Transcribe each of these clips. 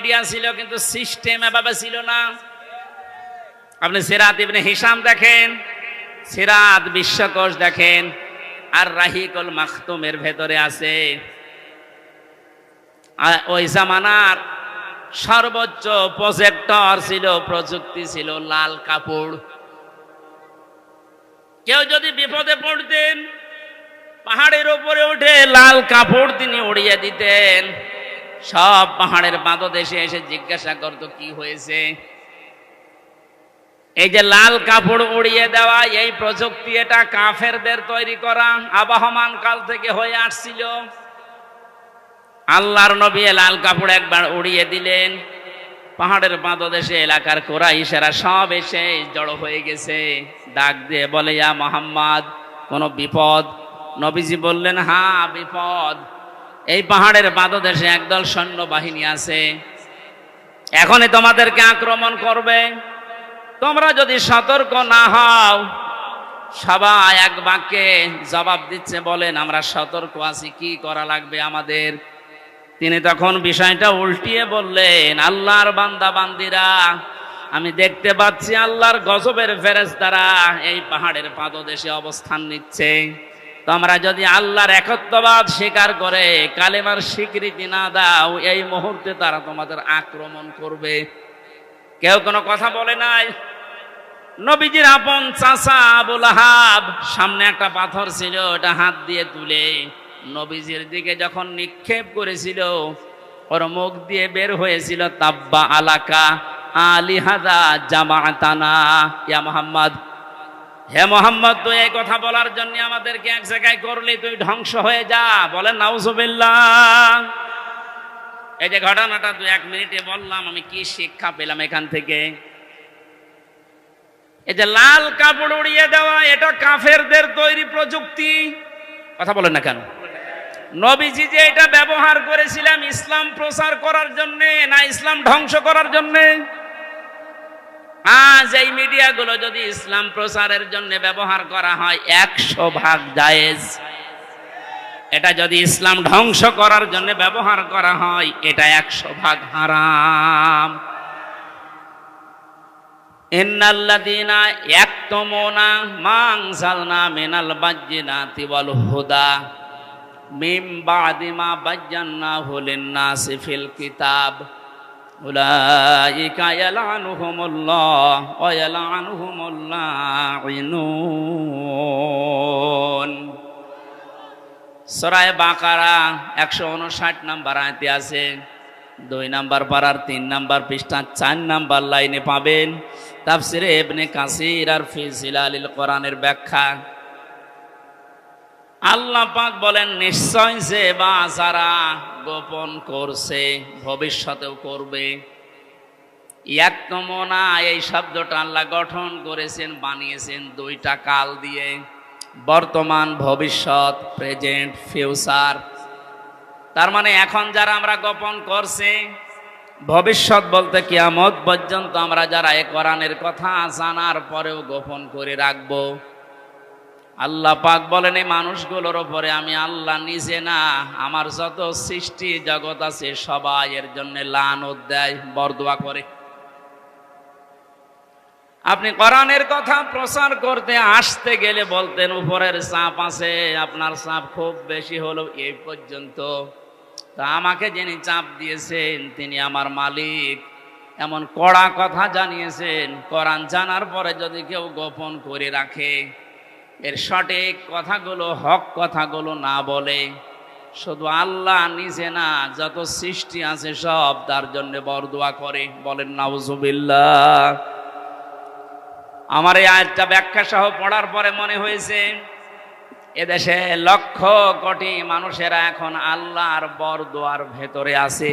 Media ছিল, কিন্তু system এভাবে ছিল না। আপনি সিরাত ইবনে হিশাম দেখেন, সিরাত বিশ্বকোষ দেখেন, আর রাহিকুল মাখতুমের ভেতরে আছে ওই জামানার সর্বোচ্চ প্রজেক্টর ছিল, প্রযুক্তি ছিল লাল কাপড়। কেউ যদি বিপদে পড়তেন পাহাড়ের উপরে উঠে লাল কাপড় তিনি উড়িয়ে দিতেন। সব পাহাড়ের পাদদেশে এসে জিজ্ঞাসা করতো কি হয়েছে। এই যে লাল কাপড় উড়িয়ে দেওয়া এই প্রযুক্তি, এটা কাফেরদের তৈরি করা, আবহমান কাল থেকে হয়ে আসছিল। আল্লাহর নবী লাল কাপড় একবার উড়িয়ে দিলেন, পাহাড়ের পাদদেশে এলাকার কুরাইশেরা সব এসে জড়ো হয়ে গেছে। ডাক দিয়ে বলে, ইয়া মুহাম্মদ, কোনো বিপদ? নবীজি বললেন, হ্যাঁ বিপদ। এই পাহাড়ের পাদদেশে একদল সৈন্যবাহিনী আছে, এখনই তোমাদেরকে আক্রমণ করবে। তোমরা যদি সতর্ক না হও। সবাই এক বাক্যে জবাব দিচ্ছে, বলেন আমরা সতর্ক আছি, কি করা লাগবে আমাদের? তিনি তখন বিষয়টা উল্টিয়ে বললেন, আল্লাহর বান্দা বান্দিরা, আমি দেখতে পাচ্ছি আল্লাহর গজবের ফেরেশতারা এই পাহাড়ের পাদদেশে অবস্থান নিচ্ছে। তোমরা যদি আল্লাহর একত্ববাদ স্বীকার করে কালেমার স্বীকৃতি না দাও, এই মুহূর্তে তারা তোমাদের আক্রমণ করবে। কেউ কোনো কথা বলে নাই। নবীজির আপন চাচা আবু লাহাব সামনে একটা পাথর ছিল, ওটা হাত দিয়ে তুলে নবীজির দিকে যখন নিক্ষেপ করেছিল, ওর মুখ দিয়ে বের হয়েছিল, তাব্বা আলাকা আলিহাদা জামাতানা ইয়া মুহাম্মদ। হে মুহাম্মদ, তুই এই কথা বলার জন্য আমাদেরকে এক জায়গায় করলি, তুই ধ্বংস হয়ে যা। বলেন নাউজুবিল্লাহ। এই যে ঘটনাটা 1 মিনিটে বললাম, আমি কি শিক্ষা পেলাম এখান থেকে? এই যে লাল কাপড় উড়িয়ে দেওয়া, এটা কাফেরদের তৈরি প্রযুক্তি। কথা বলেন না কেন? নবীজি যে এটা ব্যবহার করেছিলাম ইসলাম প্রচার করার জন্য, না ইসলাম ধ্বংস করার জন্য? আজ এই মিডিয়াগুলো যদি ইসলাম প্রচারের জন্য ব্যবহার করা হয় 100 ভাগ জায়েজ। এটা যদি ইসলাম ধ্বংস করার জন্য ব্যবহার করা হয়, এটা 100 ভাগ হারাম। ইন্নাল্লাযীনা ইয়াকতুমুনা মা আনজালনা মিনাল বায়্যিনাতি ওয়াল হুদা মিন বা'দি মা বায়্যানাহু লিন-নাসি ফিল কিতাব উলাইকা ইয়ালআনুহুমুল্লাহ ওয়া ইয়ালআনুহুমুল লাঈনুন। সূরা বাকারা 159 নম্বর আয়াতে আছে। 2 নম্বর পারার 3 নম্বর পৃষ্ঠা 4 নম্বর লাইনে পাবেন তাফসিরে ইবনে কাসির আর ফি জিলালিল কোরআনের ব্যাখ্যা। আল্লাহ পাক বলেন, নিশ্চয় যে বা যারা গোপন করছে ভবিষ্যতেও করবে। ইয়াকতুমুনা এই শব্দটা আল্লাহ গঠন করেছেন, বানিয়েছেন 2টা কাল দিয়ে, বর্তমান ভবিষ্যৎ, প্রেজেন্ট ফিউচার। তার মানে এখন যারা আমরা গোপন করছি, ভবিষ্যৎ বলতে কিয়ামত পর্যন্ত আমরা যারা এই কোরআনের কথা জানার পরেও গোপন করে রাখবো। আল্লাহ পাক বলেন, এই মানুষগুলোর উপরে আমি আল্লাহ নিজে না, আমার যত সৃষ্টি জগৎ আছে সবাই এর জন্য লানত দেয়, বরদোয়া করে। আপনি কোরআনের কথা প্রচার করতে আসতে গেলে বলতেন উপরের চাপ আছে, আপনার চাপ খুব বেশি হলো এই পর্যন্ত। তা আমাকে যিনি চাপ দিয়েছেন তিনি আমার মালিক, এমন কড়া কথা জানিয়েছেন। কোরআন জানার পরে যদি কেউ গোপন করে রাখে, এর সঠিক কথাগুলো, হক কথাগুলো না বলে, শুধু আল্লাহ নিজে না, যত সৃষ্টি আছে সব তার জন্য বরদোয়া করে। বলেন নাউজুবিল্লাহ। আমার এই আয়াতটা ব্যাখ্যা সহ পড়ার পরে মনে হয়েছে, এদেশে লক্ষ কোটি মানুষেরা এখন আল্লাহর বরদোয়ার ভেতরে আছে।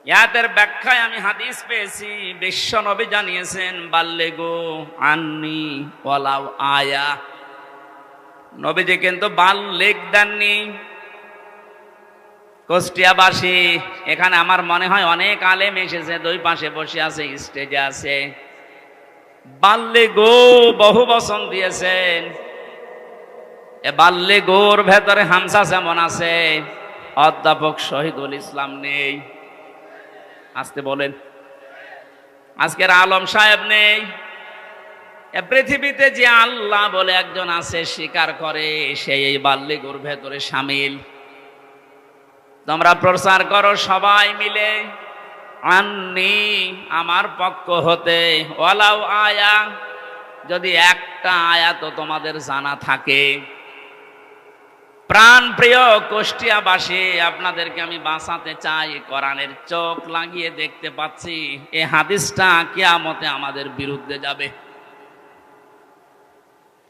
ইয়াতের ব্যাখ্যায় আমি হাদিস পেয়েছি, বিশ্ব নবী জানিয়েছেন, বাল্লিগু আন্নি ওয়ালাউ আয়া। নবীজি কিন্তু বাল্লিগ দেননি। কুষ্টিয়াবাসী, এখানে আমার মনে হয় অনেক আলেম এসেছে, 2 পাশে বসে আছে, স্টেজে আছে। বাল্লিগু বহু বচন দিয়েছেন। এ বাল্লিগুর ভেতরে হামসা যেমন আছে, অধ্যাপক শহীদুল ইসলাম নেই। আসতে বলেন। আজকের আলম সাহেব নেই। এ পৃথিবীতে যে আল্লাহ বলে একজন আছে স্বীকার করে, সেই এই বাল্যগুর ভেতরে সামিল। তোমরা প্রচার করো সবাই মিলে, আন্নি আমার পক্ষ হতে, ওয়ালাউ আয়া, যদি একটা আয়াত তোমাদের জানা থাকে। প্রাণ প্রিয় কুষ্টিয়াবাসী, আপনাদেরকে আমি বাঁচাতে চাই। কোরআনের চোখ লাগিয়ে দেখতে পাচ্ছি এই হাদিসটা কিয়ামতে আমাদের বিরুদ্ধে যাবে।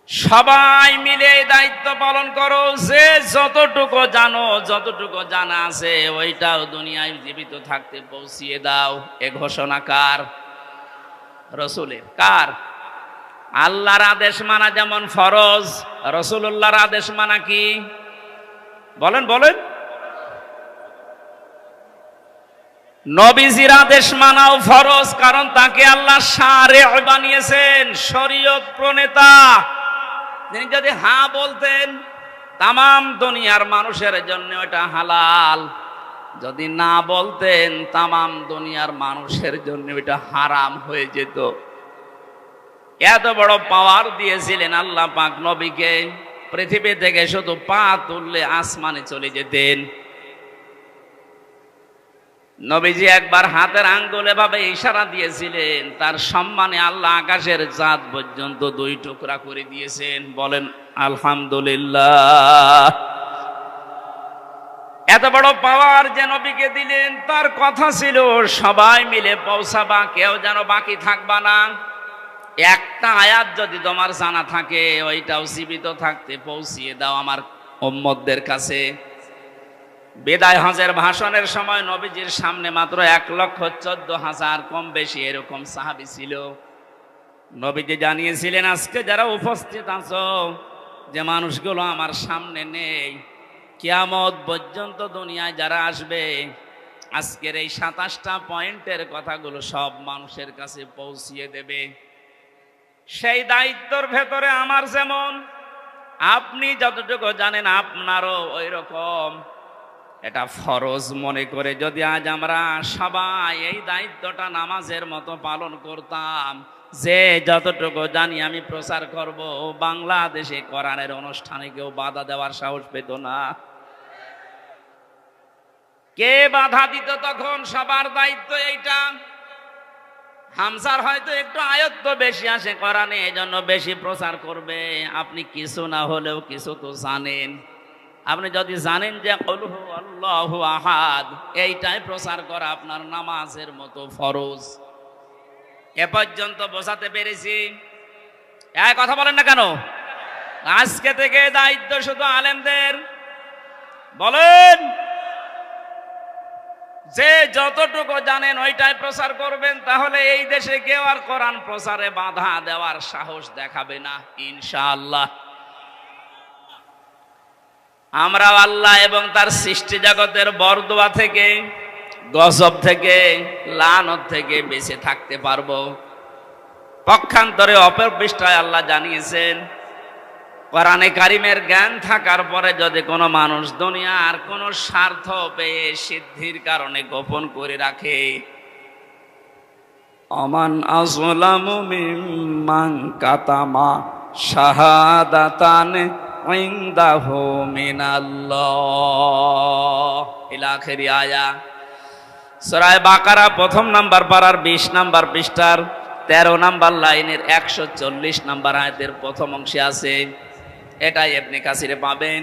সবাই মিলে দায়িত্ব পালন করো, যে যতটুকু জানো, যতটুকু জানা আছে ওইটাও দুনিয়ায় জীবিত থাকতে পৌঁছিয়ে দাও। এ ঘোষণা কার? রসুলের। কার? আল্লাহর আদেশ মানা যেমন ফরজ, রসুল্লাহর আদেশ মানা কি? বলেন বলেন। নবীজির আদেশ মানাও ফরজ, কারণ তাকে আল্লাহ শারিআ বানিয়েছেন, শরীয়ত প্রণেতা। তিনি যদি হ্যাঁ বলতেন তামাম দুনিয়ার মানুষের জন্য এটা হালাল, যদি না বলতেন তামাম দুনিয়ার মানুষের জন্য এটা হারাম হয়ে যেত। এত বড় পাওয়ার দিয়েছিলেন আল্লাহ পাক নবীকে, পৃথিবী থেকে শুধু পা তুললে আসমানে চলে যেতেন। নবীজি একবার হাতের আঙ্গুলে ভাবে ইশারা দিয়েছিলেন, তার সম্মানে আল্লাহ আকাশের চাঁদ পর্যন্ত 2 টুকরা করে দিয়েছেন। বলেন আলহামদুলিল্লাহ। এত বড় পাওয়ার যে নবীকে দিলেন, তার কথা ছিল সবাই মিলে পৌঁছাবা, কেউ যেন বাকি থাকবা না। একটা আয়াত যদি তোমার জানা থাকে ওইটাও জীবিত থাকতে পৌঁছিয়ে দাও আমার উম্মতদের কাছে। বিদায় হজের ভাষণের সময় নবীজির সামনে মাত্র 1,14,000 কম বেশি এরকম সাহাবী ছিল। নবীজি জানিয়েছিলেন, আজকে যারা উপস্থিত আছো, যে মানুষগুলো আমার সামনে নেই, কিয়ামত পর্যন্ত দুনিয়ায় যারা আসবে, আজকের এই 27টা পয়েন্টের কথাগুলো সব মানুষের কাছে পৌঁছিয়ে দেবে। সেই দায়িত্বর ভেতরে আমার যেমন, আপনি যতটুকু জানেন আপনারও ওই রকম। এটা ফরজ মনে করে যদি আজ আমরা সবাই এই দায়িত্বটা নামাজের মতো পালন করতাম, যে যতটুকু জানি আমি প্রচার করব, বাংলাদেশে কোরআনের অনুষ্ঠানে কেউ বাধা দেওয়ার সাহস পেত না। কে বাধা দিত তখন? সবার দায়িত্ব এইটা। হামসার হয়তো একটু আয়ত্ত বেশি আসে কোরআনে, এজন্য বেশি প্রচার করবে। আপনি কিছু না হলেও কিছু তো জানেন। আপনি যদি জানেন যে কুলহু আল্লাহু আহাদ, এইটাই প্রচার করা আপনার নামাজের মতো ফরজ। এ পর্যন্ত বোঝাতে পেরেছি? এই কথা বলেন না কেন? আজকে থেকে দায়িত্ব শুধু আলেমদের। বলেন, যে যতটুকু জানেন ওইটাই প্রচার করবেন, তাহলে এই দেশে কেউ আর কোরআন প্রচারে বাধা দেওয়ার সাহস দেখাবে না ইনশাআল্লাহ। আমরা আল্লাহ এবং তার সৃষ্টি জগতের বরদোয়া থেকে, গজব থেকে, লানত থেকে বেঁচে থাকতে পারবো। পক্ষান্তরে অপর পৃষ্ঠায় আল্লাহ জানিয়েছেন, কোরআনে কারিমের জ্ঞান থাকার পরে যদি কোনো মানুষ দুনিয়ার কোনো স্বার্থ পেয়ে সিদ্ধির কারণে গোপন করে রাখে, আমান আযলামু মিম্মান কাতামা শাহাদাতান ইনদাহু মিনাল্লাহ ইলা আখিরি আয়া। সূরা বাকারা 1 নাম্বার পারার 20 নাম্বার পৃষ্ঠার 13 নাম্বার লাইনের 140 নাম্বার আয়াতের প্রথম অংশে আছে। এটাই ইবনে কাসিরে পাবেন।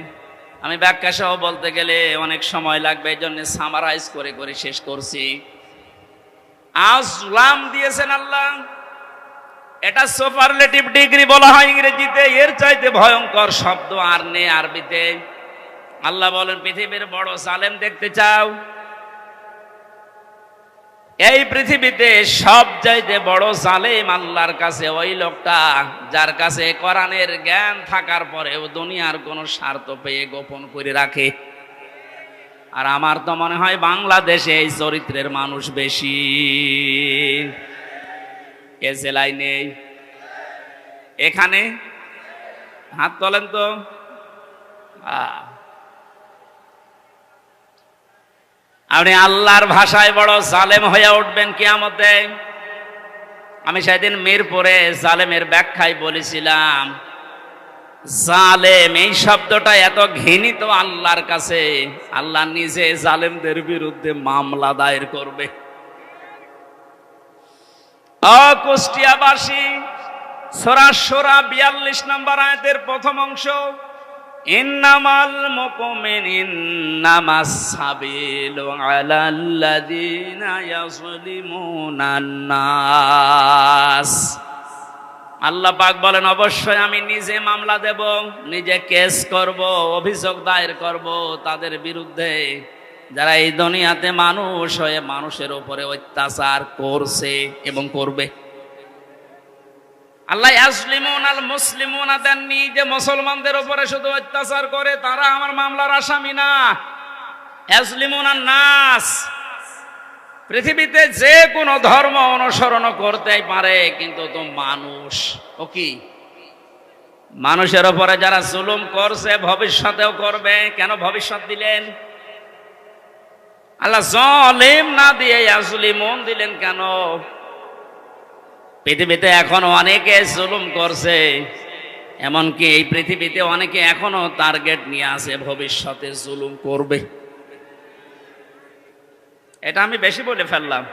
আমি ব্যাখ্যা সহ বলতে গেলে অনেক সময় লাগবে, এই জন্য সামারাইজ করে করে শেষ করছি। আযলাম দিয়েছেন আল্লাহ, এটা সুপারলেটিভ ডিগ্রি বলা হয় ইংরেজিতে। এর চাইতে ভয়ঙ্কর শব্দ আর নেই আরবিতে। আল্লাহ বলেন, পৃথিবীর বড় জালেম দেখতে চাও? এই পৃথিবীতে সব চাইতে বড় জালেম আল্লাহর কাছে ওই লোকটা যার কাছে কোরআনের জ্ঞান থাকার পরেও দুনিয়ার কোনো স্বার্থ পেয়ে গোপন করে রাখে। আর আমার তো মনে হয় বাংলাদেশে এই চরিত্রের মানুষ বেশি। এ জেলায় নেই, এখানে হাত তোলেন তো। আপনি আল্লাহর ভাষায় বড় জালেম হয়ে উঠবেন কিয়ামতে। আমি সেদিন মিরপুরে জালেমের ব্যাখ্যায় বলেছিলাম, জালেম এই শব্দটা এত ঘৃণিত আল্লাহর কাছে, আল্লাহ নিজে জালেমদের বিরুদ্ধে মামলা দায়ের করবে। কুষ্টিয়াবাসী, সূরা শূরা ৪২ নম্বর আয়াতের প্রথম অংশ, ইন্নামাল মুমিনুনা সাবিলু আলাল্লাযিনা ইয়াযলিমুনান নাস। আল্লাহ পাক বলেন, অবশ্যই আমি নিজে মামলা দেব, নিজে কেস করব, অভিযোগ দায়ের করব তাদের বিরুদ্ধে যারা এই দুনিয়াতে মানুষ হয়ে মানুষের উপরে অত্যাচার করছে এবং করবে। আল্লাহ ইয়াজলিমুনাল মুসলিমুনা দেননি যে মুসলমানদের উপরে শুধু অত্যাচার করে তারা আমার মামলার আসামি না। ইয়াজলিমুনান নাস, পৃথিবীতে যে কোনো ধর্ম অনুসরণ করতেই পারে, কিন্তু তো মানুষ ও কি মানুষের উপরে যারা জুলুম করছে ভবিষ্যতেও করবে। কেন ভবিষ্যৎ দিলেন? আল্লাহ জালিম না দিয়ে ইয়াজলিমুন দিলেন কেন? পৃথিবীতে এখনো অনেকে জুলুম করছে, এমনকি এই পৃথিবীতে অনেকে এখনো টার্গেট নিয়ে আছে ভবিষ্যতে জুলুম করবে। এটা আমি বেশি বলে ফেললাম।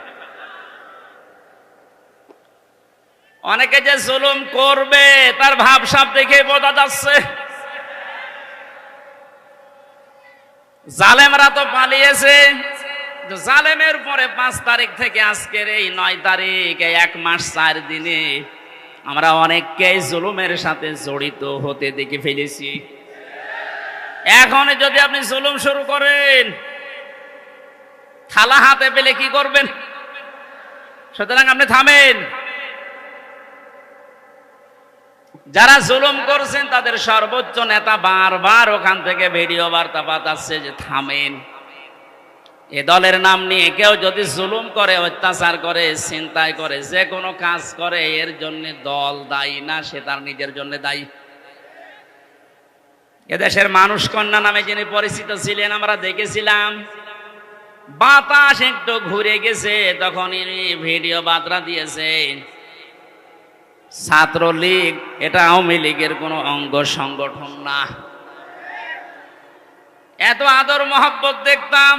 অনেকে যে জুলুম করবে তার ভাবসাব দেখে বোঝা যাচ্ছে। জালেমরা তো পালিয়েছে। জালেমের পরে 5 তারিখ থেকে আজকের এই 9 তারিখ, এই 1 মাস 4 দিনে আমরা অনেককেই জুলুমের সাথে জড়িত হতে দেখে ফেলেছি। এখন যদি আপনি জুলুম শুরু করেন, থালা হাতে পেলে কি করবেন? সুতরাং আপনি থামেন। যারা জুলুম করছেন তাদের সর্বোচ্চ নেতা বারবার ওখান থেকে ভিডিও বার্তা পাঠাচ্ছে যে থামেন। এ দলের নাম নিয়ে কেউ যদি জুলুম করে, অত্যাচার করে, চিন্তায় করে, যে কোনো কাজ করে, এর জন্য দল দায়ী না, সে তার নিজের জন্য দায়ী। এদেশের মানুষ কন্যা নামে যিনি পরিচিত ছিলেন, আমরা দেখেছিলাম বাতাস একটু ঘুরে গেছে তখন ভিডিও বার্তা দিয়েছে ছাত্রলীগ এটা আওয়ামী লীগের কোন অঙ্গ সংগঠন না। এত আদর মহব্বত দেখতাম,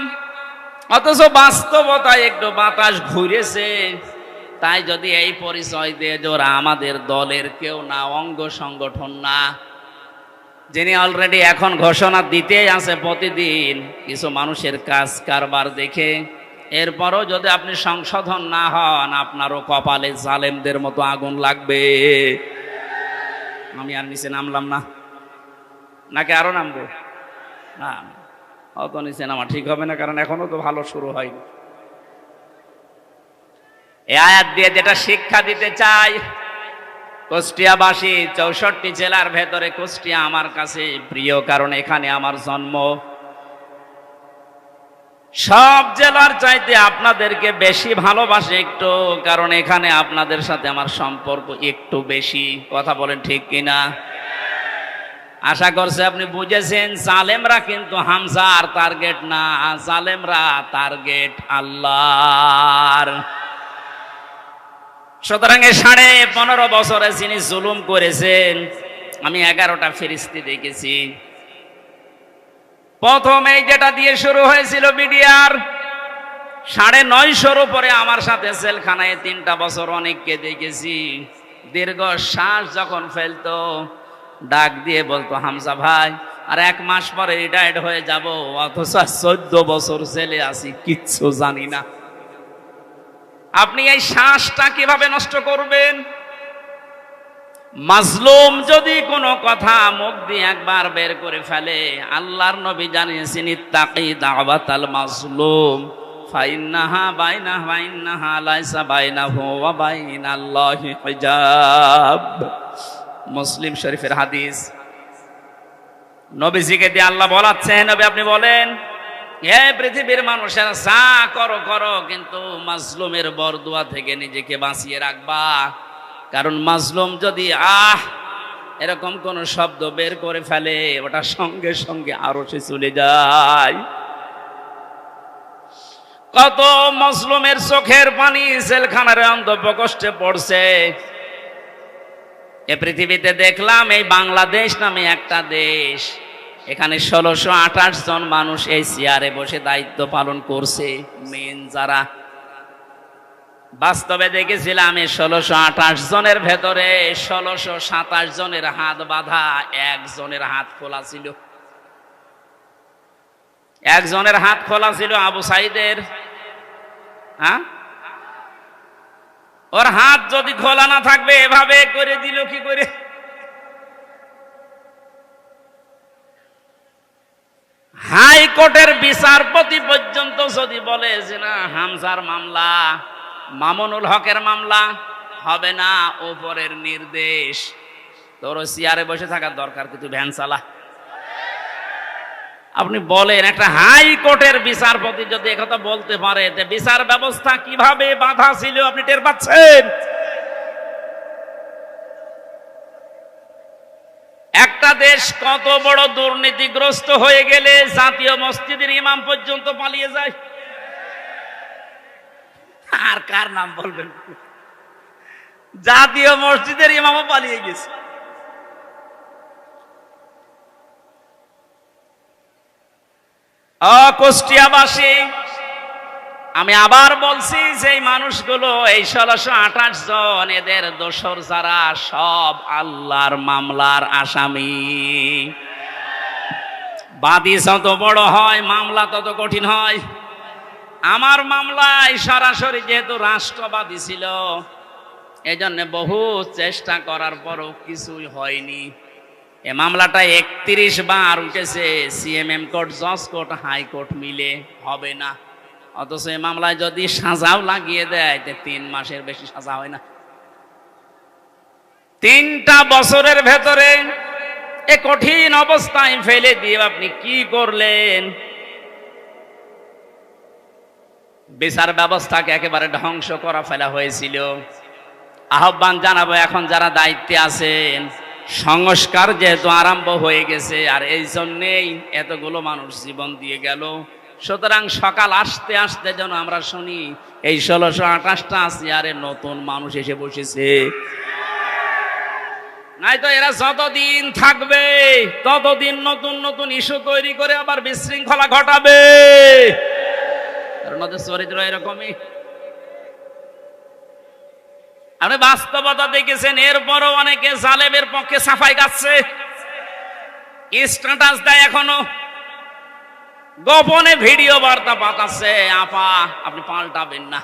অথচ বাস্তবতায় একটু বাতাস ঘুরেছে। তাই যদি এই পরিচয় দিয়ে ওরা আমাদের দলের কেউ না, অঙ্গ সংগঠন না, যিনি অলরেডি এখন ঘোষণা দিতেই আছে প্রতিদিন কিছু মানুষের কাজ কারবার দেখে, এরপরও যদি আপনি সংশোধন না হন, আপনারও কপালে জালেমদের মতো আগুন লাগবে। আমি আর নিচে নামলাম না, নাকি আরো নামবো? না, অত নিচে নামা ঠিক হবে না, কারণ এখনো তো ভালো শুরু হয়নি। এই আয়াত দিয়ে যেটা শিক্ষা দিতে চাই, কুষ্টিয়াবাসী, 64 জেলার ভেতরে কুষ্টিয়া আমার কাছে প্রিয়, কারণ এখানে আমার জন্ম। সব জেলার চাইতে আপনাদেরকে বেশি ভালোবাসে একটু, কারণ এখানে আপনাদের সাথে আমার সম্পর্ক একটু বেশি। কথা বলেন ঠিক কিনা? আশা করছি আপনি বুঝেছেন। জালেমরা কিন্তু হামজার টার্গেট না, জালেমরা টার্গেট আল্লাহর। সুতরাং 15.5 বছরে যিনি জুলুম করেছেন, আমি 11টা ফেরেশতা দেখেছি। প্রথমে যেটা দিয়ে শুরু হয়েছিল বিডিআর, 950-র উপরে আমার সাথে জেলখানায় 3টা বছর অনেককে দেখেছি। দীর্ঘ শ্বাস যখন ফেলতো, ডাক দিয়ে বলতো, হামজা ভাই আর 1 মাস পরে রিটায়ার্ড হয়ে যাব, অথচ 14 বছর জেলে আছি, কিচ্ছু জানি না। আপনি এই শ্বাসটা কিভাবে নষ্ট করবেন? মাজলুম যদি কোনো কথা মুখ দিয়ে একবার বের করে ফেলে, আল্লাহর নবী জানিয়েছেন, ইত্তাকি দাওয়াতাল মাজলুম ফাইন্নাহা বাইনাহা লাইসা বাইনাহু ওয়া বাইনাল্লাহি হিজাব। মুসলিম শরীফের হাদিস। নবীজিকে দিয়ে আল্লাহ বলাচ্ছেন, নবী আপনি বলেন, হে পৃথিবীর মানুষেরা যা করো করো, কিন্তু মাজলুমের বরদুয়া থেকে নিজেকে বাঁচিয়ে রাখবা। কারণ মাজলুম যদি এরকম কোন শব্দ বের করে ফেলে, ওটা সঙ্গে সঙ্গে আরশে চলে যায়। কত মুসলিমের চোখের পানি জেলখানার অন্ধপ্রকোষ্ঠে পড়ছে। এ পৃথিবীতে দেখলাম এই বাংলাদেশ নামে একটা দেশ, এখানে 1628 জন মানুষ এই চেয়ারে বসে দায়িত্ব পালন করছে। মেন যারা বাস্তবে দেখেছিলাম এই 1628 জনের ভেতরে 1627 জনের হাত বাঁধা, একজনের হাত খোলা ছিল। একজনের হাত খোলা ছিল আবু সাইদের। হ্যাঁ, ওর হাত যদি খোলা না থাকবে এভাবে করে দিল কি করে? হাইকোর্টের বিচারপতি পর্যন্ত যদি বলে যে না, হামজার মামলা, মামুনুল হকের মামলা হবে না, ওপরের নির্দেশ, তোর চেয়ারে বসে থাকার দরকার, কিন্তু ভ্যান চালা। আপনি বলেন, একটা হাইকোর্টের বিচারপতি যদি একথা বলতে পারে, বিচার ব্যবস্থা কিভাবে বাধা ছিল আপনি টের পাচ্ছেন? একটা দেশ কত বড় দুর্নীতিগ্রস্ত হয়ে গেলে জাতীয় মসজিদের ইমাম পর্যন্ত পালিয়ে যায়। আর কার নাম বলবেন? জাতীয় মসজিদের ইমামও পালিয়ে গেছে। কুষ্টিয়াবাসী, আমি আবার বলছি যে এই মানুষগুলো, এই 1628 জন, এদের দোসর যারা, সব আল্লাহর মামলার আসামি। বাদী যত বড় হয় মামলা তত কঠিন হয়। আমার মামলায় সরাসরি যেহেতু রাষ্ট্রবাদী ছিল, এই জন্য বহু চেষ্টা করার পরও কিছুই হয়নি। এ মামলাটা 31 বার উঠেছে, সিএমএম কোর্ট, জজ কোর্ট, হাইকোর্ট মিলে, হবে না। অথচ এই মামলায় যদি সাজাও লাগিয়ে দেয় 3 মাসের বেশি সাজা হয় না। 3টা বছরের ভেতরে এ কঠিন অবস্থায় ফেলে দিয়ে আপনি কি করলেন? বিচার ব্যবস্থাকে একেবারে ধ্বংস করা ফেলা হয়েছিল। আহ্বান জানাবো, এখন যারা দায়িত্বে আছেন, সংস্কার যেহেতু আরম্ভ হয়ে গেছে, আর এই জন্যেই এতগুলো মানুষ জীবন দিয়ে গেল, সুতরাং সকাল আসতে আসতে যেন আমরা শুনি এই 1628টা চেয়ারে নতুন মানুষ এসে বসেছে। নাই তো এরা যতদিন থাকবে ততদিন নতুন নতুন ইস্যু তৈরি করে আবার বিশৃঙ্খলা ঘটাবে। কারণ ওদের চরিত্র এরকমই। আপনি বাস্তবতা দেখেছেন, এরপরও অনেকে জালেমের পক্ষে সাফাই গাচ্ছে, স্ট্যাটাস দেয়, এখনো গোপনে ভিডিও বার্তা পাঠাচ্ছে। আপা, আপনি পাল্টাবেন না,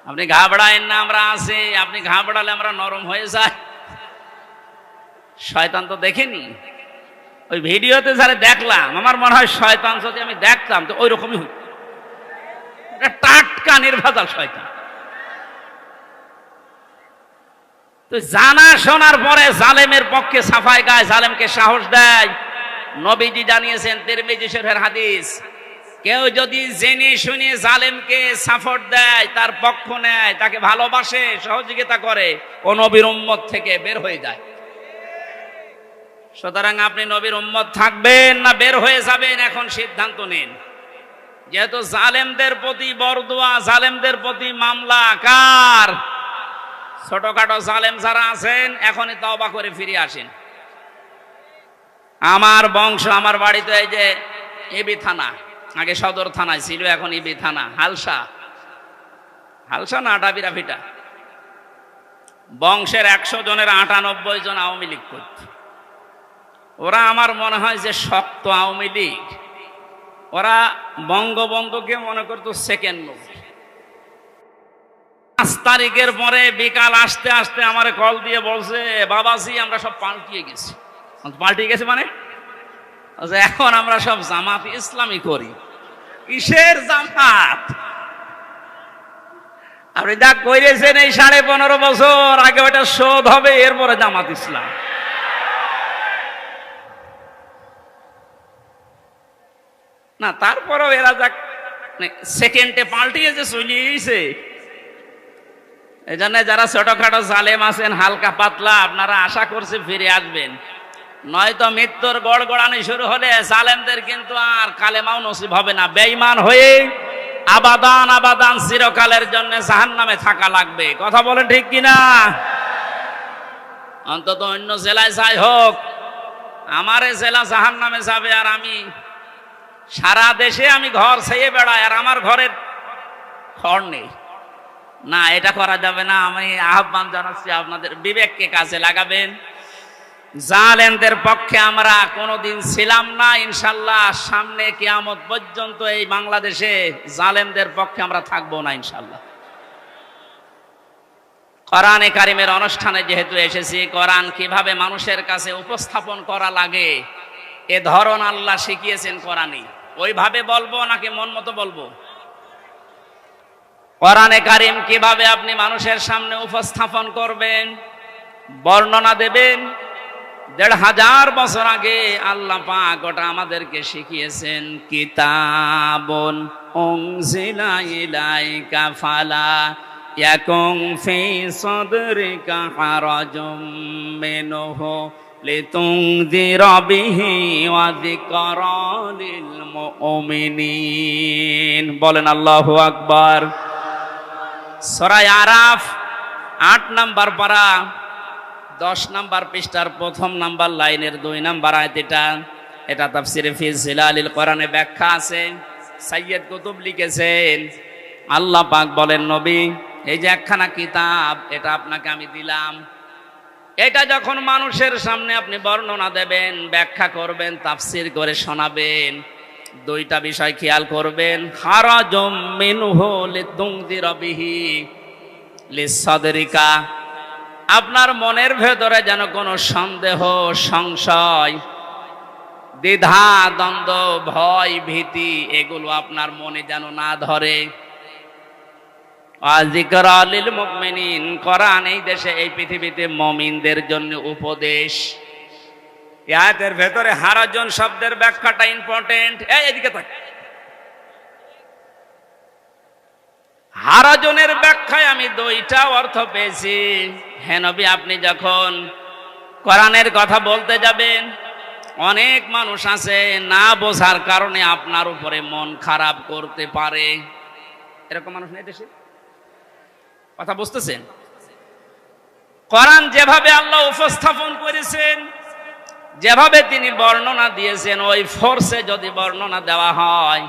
আপনি ঘাবড়ায়েন না, আমরা আছি। আপনি ঘাবড়ালে আমরা নরম হয়ে যাই। শয়তান তো দেখেনি, ওই ভিডিওতে যারা দেখলাম, আমার মনে হয় শয়তান যদি আমি দেখতাম তো ওই রকমই হইত। টাটকা নির্ভেজাল শয়তান। তো জানা শোনার পরে জালেমের পক্ষে সাফাই গায়, জালেমকে সাহস দেয়। নবীজি জানিয়েছেন, তিরমিজি শরীফের হাদিস, কেউ যদি জেনে শুনে জালেমকে সাপোর্ট দেয়, তার পক্ষ নেয়, তাকে ভালোবাসে, সহযোগিতা করে, ও নবীর উম্মত থেকে বের হয়ে যায়। সুতরাং আপনি নবীর উম্মত থাকবেন না বের হয়ে যাবেন, এখন সিদ্ধান্ত নিন। যেহেতু জালেমদের প্রতি বরদোয়া, জালেমদের প্রতি মামলা কার? ছোটখাটো জালেম যারা আছেন, এখনই তওবা করে ফিরে আসেন। আমার বংশ, আমার বাড়ি তো এই যে এবি থানা, আগে সদর থানায় ছিল, এখন এবি থানা, হালসা। হালসা না ডাবিরাফিটা। বংশের 100 জনের 98 জন আওয়ামী লীগ করত। ওরা আমার মনে হয় যে শক্ত আওয়ামী লীগ। ওরা বঙ্গবন্ধুকে মনে করতো সেকেন্ড নবী। 5 তারিখের পরে বিকাল আসতে আসতে আমার কল দিয়ে বলছে, বাবাজি আমরা সব পাল্টিয়ে গেছি। পাল্টিয়ে গেছে মানে এখন আমরা সব জামাত ইসলামী করি। কিসের জামাত? আপনি যা করেছেন এই 15.5 বছর আগে, ওটা শোধ হবে, এরপরে জামাত ইসলাম। না, তারপরেও এরা যা সেকেন্ডে পাল্টিয়েছে, চলিয়েছে। এই জন্য যারা ছোটখাটো জালেম আছেন, হালকা পাতলা, আপনারা আশা করছি ফিরে আসবেন। নয়তো মৃত্যুর গড়গড়ানি শুরু হলে জালেমদের কিন্তু আর কালেমাও নসিব হবে না। বেঈমান হয়ে আবাদান আবাদান চিরকালের জন্য জাহান্নামে থাকা লাগবে। কথা বলেন ঠিক কিনা? অন্তত অন্য জেলায় যাই হোক, আমার জেলা জাহান্নামে যাবে আর আমি সারা দেশে আমি ঘর ছেয়ে বেড়াই আর আমার ঘরের খড় নেই। না, এটা করা যাবে না। আমি আহ্বান জানাচ্ছি আপনাদের বিবেককে কাজে লাগাবেন। জালেমদের পক্ষে আমরা কোনোদিন ছিলাম না, ইনশাল্লাহ সামনে কিয়ামত পর্যন্ত এই বাংলাদেশে জালেমদের পক্ষে আমরা থাকবো না ইনশাল্লাহ। কোরআনে কারিমের অনুষ্ঠানে যেহেতু এসেছি, কোরআন কিভাবে মানুষের কাছে উপস্থাপন করা লাগে এ ধরন আল্লাহ শিখিয়েছেন কোরআনে। ওইভাবে বলবো নাকি মন মতো বলবো? কোরআনে কারিম কিভাবে আপনি মানুষের সামনে উপস্থাপন করবেন, বর্ণনা দেবেন, ১৫০০ বছর আগে আল্লাহ পাক ওটা আমাদেরকে শিখিয়েছেন। কিতাবুন উনজিলা ইলাইকা ফালা ইয়াকুন ফি সাদরিকা হারাজুম মিনহু লিতুনযিরা বিহি ওয়া যিকরা লিল মুমিনিন। বলেন আল্লাহু আকবার। সূরা আরাফ ৮ নম্বর পারা ১০ নম্বর পৃষ্ঠার ১ম নম্বর লাইনের ২ নম্বর আয়াত। এটা তাফসিরে ফি জিলালিল কোরআনে ব্যাখ্যা আছে, সাইয়্যিদ কুতুব লিখেছেন। আল্লাহ পাক বলেন, নবী এই যে একখানা কিতাব এটা আপনাকে আমি দিলাম, এটা যখন মানুষের সামনে আপনি বর্ণনা দেবেন, ব্যাখ্যা করবেন, তাফসির করে শোনাবেন, ২টা বিষয় খেয়াল করবেন। হারাজুম মিনহু লিতুনযিরা বিহি লিসাদরিকা, আপনার মনের ভেতরে যেন কোনো সন্দেহ, সংশয়, দ্বিধা, দ্বন্দ্ব, ভয়, ভীতি এগুলো আপনার মনে যেন না ধরে। যিকরা লিল মুমিনিন, কোরআন এই দেশে এই পৃথিবীতে মুমিনদের জন্য উপদেশ। এই আয়াতের ভেতরে হারাজন শব্দের ব্যাখ্যাটা ইম্পর্টেন্ট। এদিকে তাক। হারাজনের ব্যাখ্যায় আমি ২টা অর্থ পেয়েছি। হে নবী, আপনি যখন কোরআনের কথা বলতে যাবেন, অনেক মানুষ আছে না বোঝার কারণে আপনার উপরে মন খারাপ করতে পারে। এরকম মানুষ নেই দেশে? কথা বুঝতেছেন? কোরআন যেভাবে আল্লাহ উপস্থাপন করেছেন, যেভাবে তিনি বর্ণনা দিয়েছেন, ওই ফোর্সে যদি বর্ণনা দেওয়া হয়,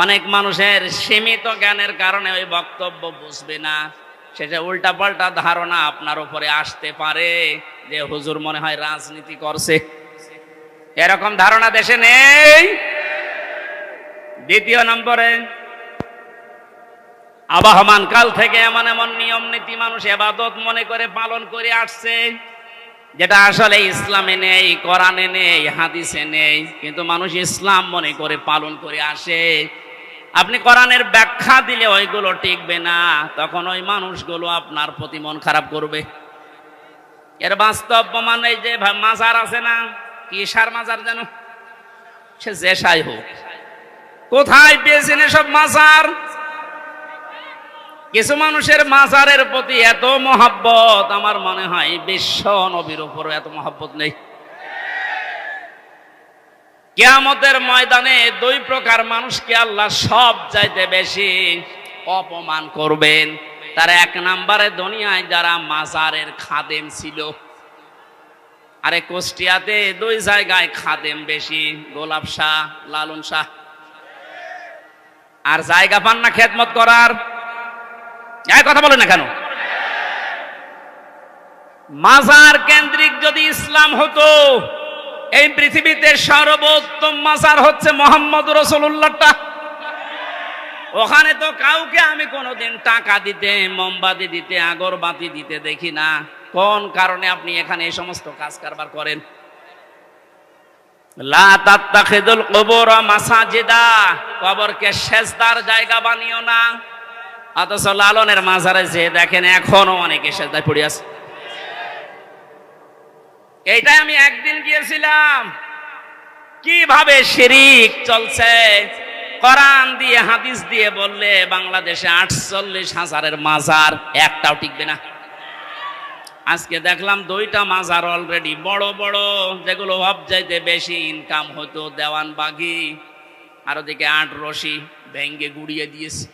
অনেক মানুষের সীমিত জ্ঞানের কারণে ওই বক্তব্য বুঝবে না, সেটা উল্টাপাল্টা ধারণা আপনার উপরে আসতে পারে যে হুজুর মনে হয় রাজনীতি করছে। এরকম ধারণা দেশে নেই। দ্বিতীয় নম্বরে, আবহমান কাল থেকে এমন এমন নিয়ম নীতি মানুষ ইবাদত মনে করে পালন করে আসছে, যেটা আসলে ইসলামে নেই, কোরআনে নেই, হাদিসে নেই, কিন্তু মানুষ ইসলাম মনে করে পালন করে আসে। আপনি কোরআনের ব্যাখ্যা দিলে ওইগুলো টিকবে না, তখন ওই মানুষগুলো আপনার প্রতি মন খারাপ করবে। এর বাস্তব প্রমাণ এই যে মাজার আছে না, কি সার মাজার যেন, সে যেসাই হোক, কোথায় পেয়েছেন এসব মাজার? কিছু মানুষের মাজারের প্রতি এত মহব্বত, আমার মনে হয় বিশ্ব নবীর উপর এত মহব্বত নেই। কিয়ামতের ময়দানে ২ প্রকার মানুষকে আল্লাহ সব চাইতে বেশি অপমান করবেন। তার ১ নম্বরে দুনিয়ায় যারা মাজারের খাদেম ছিল। আরে কুষ্টিয়াতে ২ জায়গায় খাদেম বেশি, গোলাপ শাহ, লালন শাহ। আর জায়গা পান না খেদমত করার। কথা বলে না কেন? মাজার কেন্দ্রিক যদি ইসলাম হতো, এই পৃথিবীতে সর্বোত্তম মাজার হচ্ছে মুহাম্মদ রাসূলুল্লাহটা। ওখানে তো কাউকে আমি কোনোদিন টাকা দিতে, মোমবাতি দিতে, আগরবাতি দিতে দেখি না। কোন কারণে আপনি এখানে এই সমস্ত কাজ কারবার করেন? লা তাত্তাখিদুল কুবুর মাসাজিদা, কবরকে সেজদার জায়গা বানিও না। অথচ লালনের মাজারে যে দেখেন এখনো অনেকে সেজদায় পড়ে আছে। এইটাই আমি একদিন গিয়েছিলাম, কিভাবে শিরিক চলছে। কোরআন দিয়ে হাদিস দিয়ে বললে বাংলাদেশে ৪৮,০০০ মাজার, একটাও টিকবে না। আজকে দেখলাম ২টা মাজার অলরেডি বড় বড়, যেগুলো সবচাইতে বেশি ইনকাম হতো, দেওয়ানবাগি আর ওদিকে ৮ রশি, ভেঙ্গে গুড়িয়ে দিয়েছে।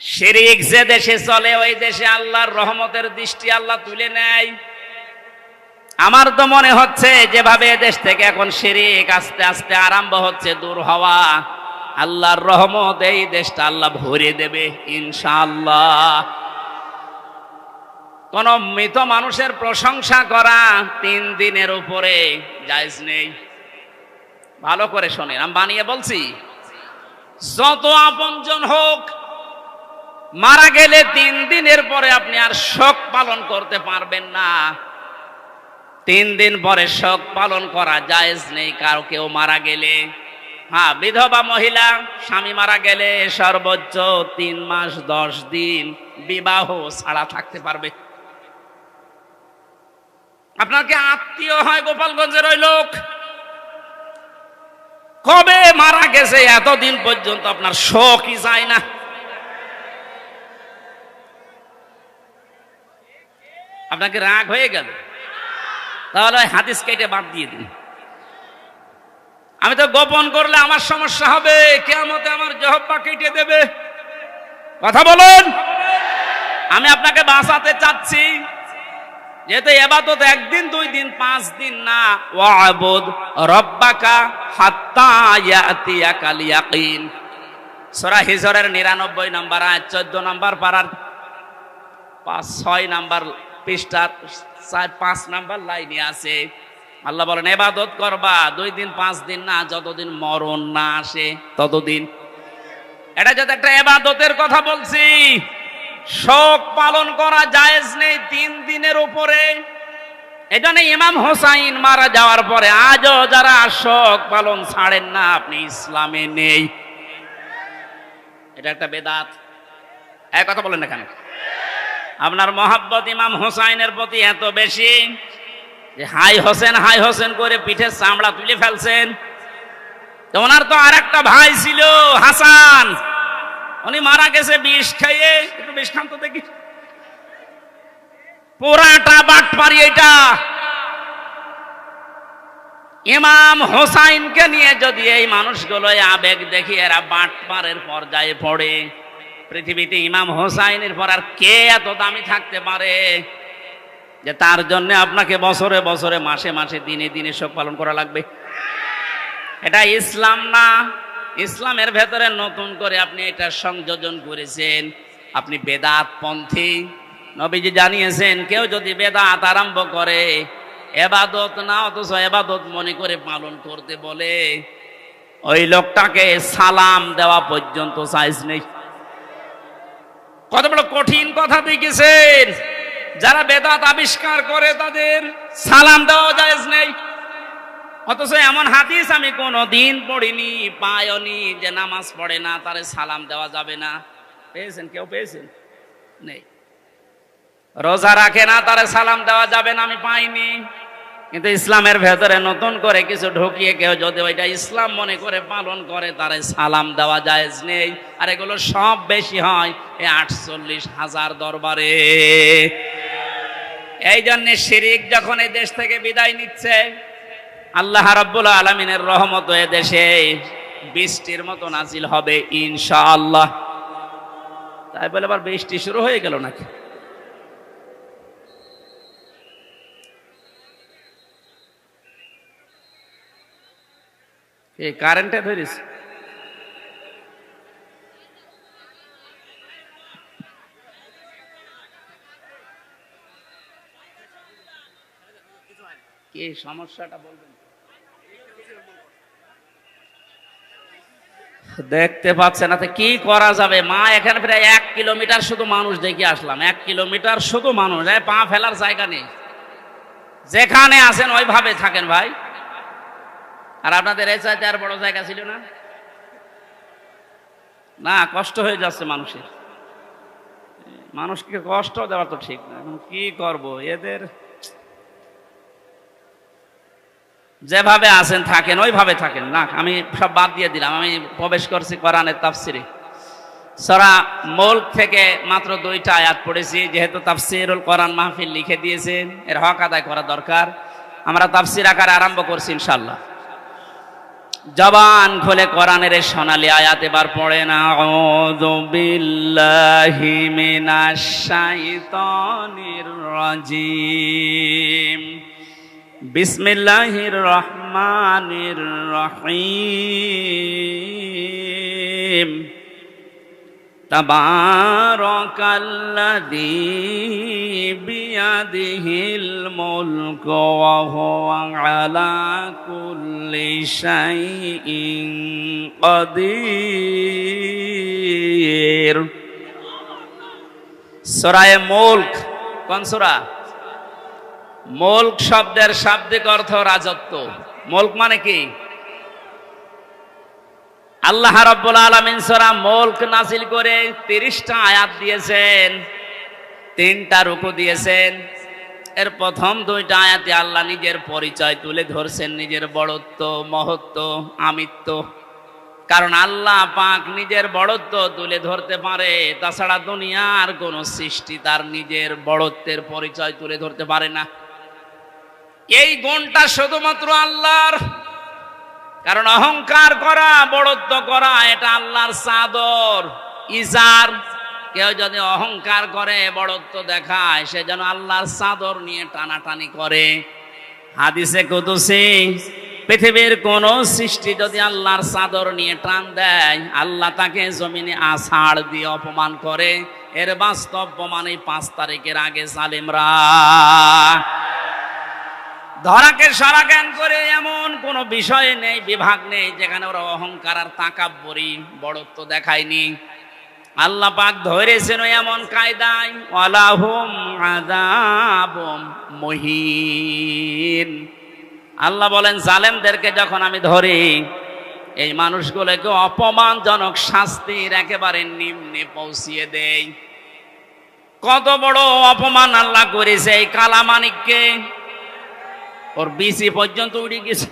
শিরক যে দেশে চলে ওই দেশে আল্লাহর রহমতের দৃষ্টি আল্লাহ তুলে নেয়। আমার তো মনে হচ্ছে যেভাবে দেশ থেকে এখন শিরক আস্তে আস্তে আরম্ভ হচ্ছে দূর হওয়া, আল্লাহর রহমত এই দেশটা আল্লাহ ভরে দেবে ইনশাআল্লাহ। কোন মৃত মানুষের প্রশংসা করা 3 দিনের উপরে জায়েজ নেই। ভালো করে শোনেন, আমি বানিয়ে বলছি। যত আপনজন হোক, মারা গেলে 3 দিনের পরে আপনি আর শোক পালন করতে পারবেন না। 3 দিন পরে শোক পালন করা জায়েজ নেই কারো কেউ মারা গেলে। হ্যাঁ, বিধবা মহিলা স্বামী মারা গেলে সর্বোচ্চ 3 মাস 10 দিন বিবাহ ছাড়া থাকতে পারবে। আপনার কি আত্মীয় হয় গোপালগঞ্জের ওই লোক? কবে মারা গেছে এতদিন পর্যন্ত আপনার শোকই যায় না। আপনাকে রাগ হয়ে গেল, তাহলে হাদিস কেটে বাদ দিয়ে দিন। আমি তো গোপন করলে আমার সমস্যা হবে, কিয়ামতে আমার জহব্বা কেটে দেবে। কথা বলুন, আমি আপনাকে বাঁচাতে চাচ্ছি। যেহেতু ইবাদত 1 দিন 2 দিন 5 দিন না, ওয়াবুদ রব্বাকা হাত্তা ইয়াতিয়াকাল ইয়াকিন। সূরা হিজরের 99 নম্বর আয়াত 14 নম্বর পারার 6 নম্বর পৃষ্ঠার 5 নম্বর লাইনে আছে। আল্লাহ বলেন ইবাদত করবা 2 দিন 5 দিন না, যতদিন মরণ না আসে ততদিন। এটা যদি একটা ইবাদতের কথা বলছি, শোক পালন করা জায়েজ নেই 3 দিনের উপরে। এজন্য ইমাম হোসাইন মারা যাওয়ার পরে আজও যারা শোক পালন ছাড়েন না, আপনি ইসলামে নেই। এটা একটা বেদাত। এই কথা বলেন না কেন? আপনার মহাব্বত ইমাম হোসাইনের প্রতি এত বেশি যে হাই হোসেন করে পিঠের চামড়া তুলে ফেলছেন। তো ওনার তো আর একটা ভাই ছিল হাসান, উনি মারা গেছে বিষ খেয়ে। একটু বিষ খান তো দেখি। পুরাটা বাটপারি এটা। ইমাম হোসাইনকে নিয়ে যদি এই মানুষগুলো আবেগ দেখি এরা বাটপারের পর্যায়ে পড়ে, পৃথিবীতে ইমাম হোসাইনের পর আর কে এত দামি থাকতে পারে যে তার জন্য আপনাকে বছরে বছরে মাসে মাসে দিনে দিনে শোক পালন করা লাগবে? এটা ইসলাম না। ইসলামের ভেতরে নতুন করে আপনি এটা সংযোজন করেছেন, আপনি বেদাত পন্থী। নবীজি জানিয়েছেন কেউ যদি বেদাত আরম্ভ করে, ইবাদত না অথচ ইবাদত মনে করে পালন করতে বলে, ওই লোকটাকে সালাম দেওয়া পর্যন্ত জায়েজ নেই। কত বড় কঠিন কথা দেখেছেন। যারা বেদাত আবিষ্কার করে তাদের সালাম দেওয়া জায়েজ নেই। অথচ এমন হাদিস আমি কোনোদিন পড়িনি, পাইনি যে নামাজ পড়ে না তারে সালাম দেওয়া যাবে না। পেয়েছেন? কেউ পেয়েছেন? নেই। রোজা রাখে না তারে সালাম দেওয়া যাবে না, আমি পাইনি। কিন্তু ইসলামের ভেতরে নতুন করে কিছু ঢুকিয়ে কেউ যদি ওইটা ইসলাম মনে করে পালন করে, তারে সালাম দেওয়া জায়েজ নেই। আর এগুলো সব বেশি হয় এই 48,000 দরবারে। এই জন্য শিরক যখন এই দেশ থেকে বিদায় নিচ্ছে, আল্লাহ রাব্বুল আলামিনের রহমত এ দেশে বৃষ্টির মতো নাজিল হবে ইনশাআল্লাহ। তাই বলে আবার বৃষ্টি শুরু হয়ে গেল নাকি? এই কারেন্টে ধরিস কি সমস্যাটা বলবেন? দেখতে পাচ্ছেন না তো কি করা যাবে? মা এখানে প্রায় 1 কিলোমিটার শুধু মানুষ দেখে আসলাম। 1 কিলোমিটার শুধু মানুষ, পা ফেলার জায়গা নেই। যেখানে আছেন ওইভাবে থাকেন ভাই। আর আপনাদের এই চাইতে আর বড় জায়গা ছিল না? না, কষ্ট হয়ে যাচ্ছে মানুষের। মানুষকে কষ্ট দেওয়া তো ঠিক না। এখন কি করব? এদের যেভাবে আছেন থাকেন, ওইভাবে থাকেন। না, আমি সব বাদ দিয়ে দিলাম। আমি প্রবেশ করছি কোরআনের তাফসিরে। সূরা মুলক থেকে মাত্র 2টা আয়াত পড়েছি। যেহেতু তাফসিরুল কোরআন মাহফিল লিখে দিয়েছেন, এর হক আদায় করা দরকার। আমরা তাফসির আকারে আরম্ভ করছি ইনশাআল্লাহ। জবান খুলে কোরআনের এই সোনালী আয়াত এবার পড়েন, আউযু বিল্লাহি মিনাশ শাইতানির রাজিম, বিসমিল্লাহির রহমানির রহিম, তাবারাকাল্লাযী বিয়াদিহিল মুলকু ওয়া হুয়া আলা কুল্লি শাইইন কাদির। সূরা মুলক কোন সূরা? মুলক শব্দের শাব্দিক অর্থ রাজত্ব। মুলক মানে কি? আল্লাহ রাব্বুল আলামিন সূরা মুলক নাযিল করে 30টা আয়াত দিয়েছেন, 3টা রুকু দিয়েছেন। এর প্রথম 2টা আয়াতে আল্লাহ নিজের পরিচয় তুলে ধরছেন, নিজের বড়ত্ব, মহত্ব, আমিত্ব। কারণ আল্লাহ পাক নিজের বড়ত্ব তুলে ধরতে পারে, তাছাড়া দুনিয়ার কোন সৃষ্টি তার নিজের বড়ত্বের পরিচয় তুলে ধরতে পারে না। এই গুণটা শুধুমাত্র আল্লাহর। কারণ অহংকার করা, বড়ত্ব করা এটা আল্লাহর চাদর, ইজার। কেউ যদি অহংকার করে, বড়ত্ব দেখায়, সে যেন আল্লাহর চাদর নিয়ে টানাটানি করে। হাদিসে কুদসি, পৃথিবীর কোন সৃষ্টি যদি আল্লাহর চাদর নিয়ে টান দেয়, আল্লাহ তাকে জমিনে আছাড় দিয়ে অপমান করে। এর বাস্তব প্রমাণ এই 5 তারিখের আগে জালেমরা ধরাকে সারা জ্ঞান করে এমন কোন বিষয় নেই, বিভাগ নেই যেখানে ওরা অহংকার আর তাকাব্বুরি, বড়ত্ব দেখায়নি। আল্লাহ পাক ধরেছেন এমন কায়দায়, ওয়ালাহুম আযাবুম মুহিন। আল্লাহ বলেন, জালেমদেরকে যখন আমি ধরি, এই মানুষগুলোকে অপমানজনক শাস্তির একেবারে নিম্নে পৌঁছিয়ে দেই। কত বড় অপমান আল্লাহ করেছে এই কালামানিককে। ওর বিসি পর্যন্ত উড়ে গেছে,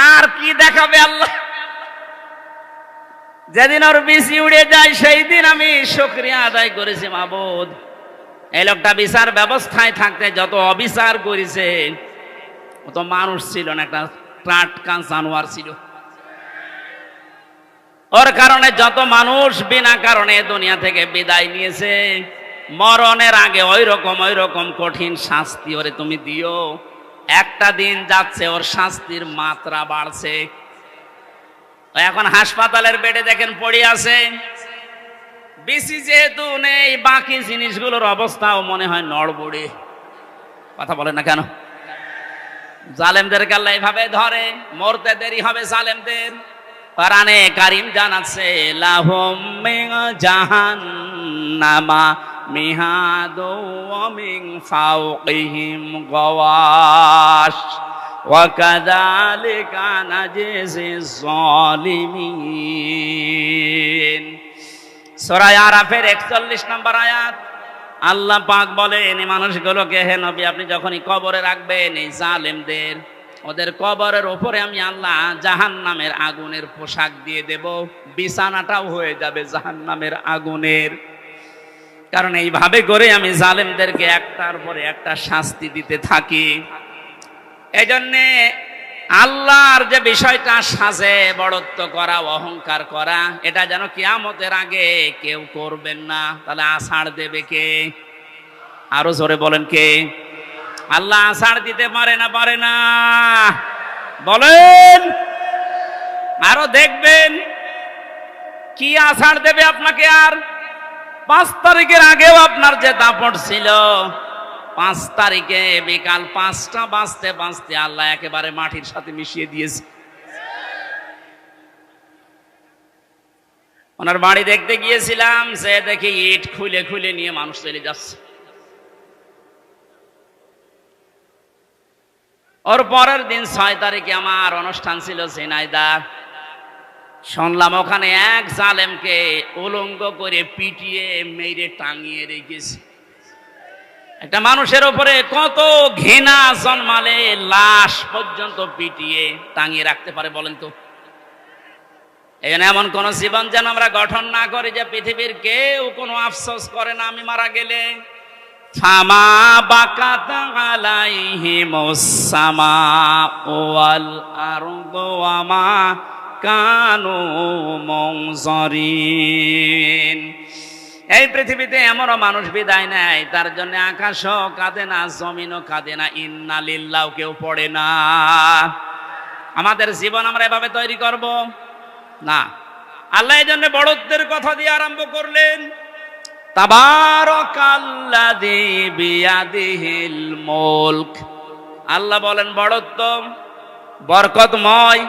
আর কি দেখাবে আল্লাহ? যেদিন ওর বিসি উড়ে যায়, সেই দিন আমি শুকরিয়া আদায় করেছি, মাবুদ, এই লোকটা বিচার ব্যবস্থায় থাকতে যত অবিচার করেছে, ও তো মানুষ ছিল না, একটা টাটকা জানোয়ার ছিল। ওর কারণে যত মানুষ বিনা কারণে দুনিয়া থেকে বিদায় নিয়েছে, মরণের আগে ওই রকম কঠিন শাস্তি ওরে তুমি দিও। একটা দিন যাচ্ছে, ওর শাস্তির মাত্রা বাড়ছে। এখন হাসপাতালের বেডে দেখেন পড়ে আছে। বেশি যেহেতু নেই, বাকি জিনিসগুলোর অবস্থাও মনে হয় নড়বড়ে। কথা বলে না কেন? জালেমদেরকে আল্লাহ এইভাবে ধরে, মরতে দেরি হবে জালেমদের। কোরআনে কারীম জানাচ্ছে, লাহুম মিন জাহান্নামা মিহাদু ওয়া মিন ফাওকিহিম গাওয়াশ ওয়া কাযালিকা নাজিজিজ জালিমিন। সূরা আরাফের 41 নম্বর আয়াত। আল্লাহ পাক বলেন, এই মানুষগুলোকে, হে নবী, আপনি যখনই কবরে রাখবেন এই জালেমদের, ওদের কবরের উপরে আমি আল্লাহ জাহান্নামের আগুনের পোশাক দিয়ে দেব, বিছানাটাও হয়ে যাবে জাহান্নামের আগুনের। কারণ এইভাবে করে আমি জালেমদেরকে একটার পরে একটা শাস্তি দিতে থাকি। এই জন্যে আল্লাহর যে বিষয়টা সাজে, বড়ত্ব করা, অহংকার করা, এটা যেন কিয়ামতের আগে কেউ করবেন না। তাহলে আষাঢ় দেবে কে? আরো জোরে বলেন, কে? আল্লাহ আষাঢ় দিতে পারে না? পারে না? বলেন। আরো দেখবেন কি আষাঢ় দেবে আপনাকে। আর 5 তারিখের আগেও আপনার যে দাপট ছিল, 5 তারিখে বিকাল 5টা বাজতে বাজতে আল্লাহ একেবারে মাটির সাথে মিশিয়ে দিয়েছে। ওনার বাড়ি দেখতে গিয়েছিলাম, সে দেখি ইট খুলে খুলে নিয়ে মানুষ চলে যাচ্ছে। ওর পরের দিন 6 তারিখে আমার অনুষ্ঠান ছিল ঝিনাইদহ। শুনলাম ওখানে এক জালেমকে উলঙ্গ করে পিটিয়ে মেরে টাঙিয়ে রেখেছে। একটা মানুষের উপরে কত ঘৃণা জন্মালে লাশ পর্যন্ত পিটিয়ে টাঙিয়ে রাখতে পারে বলেন তো? এই জন্য এমন কোন জীবন যেন আমরা গঠন না করি যে পৃথিবীর কেউ কোনো আফসোস করে না আমি মারা গেলে। ফামা বাকাত আলাইহিমুস সামাউ ওয়াল আরদু ওয়া মা কানু মুনজারিন। এই পৃথিবীতে এমনও মানুষ বিদায় নেয়, তার জন্য আকাশও কাঁদে না, জমিনও কাঁদে না, ইন্না লিল্লাহ কেউ পড়ে না। আমাদের জীবন আমরা এভাবে তৈরি করব না। আল্লাহ এই জন্য বড়ত্বের কথা দিয়ে আরম্ভ করলেন, তাবারাকাল্লাযী বিয়াদিহিল মুলক। আল্লাহ বলেন বড়ত্ব বরকতময়,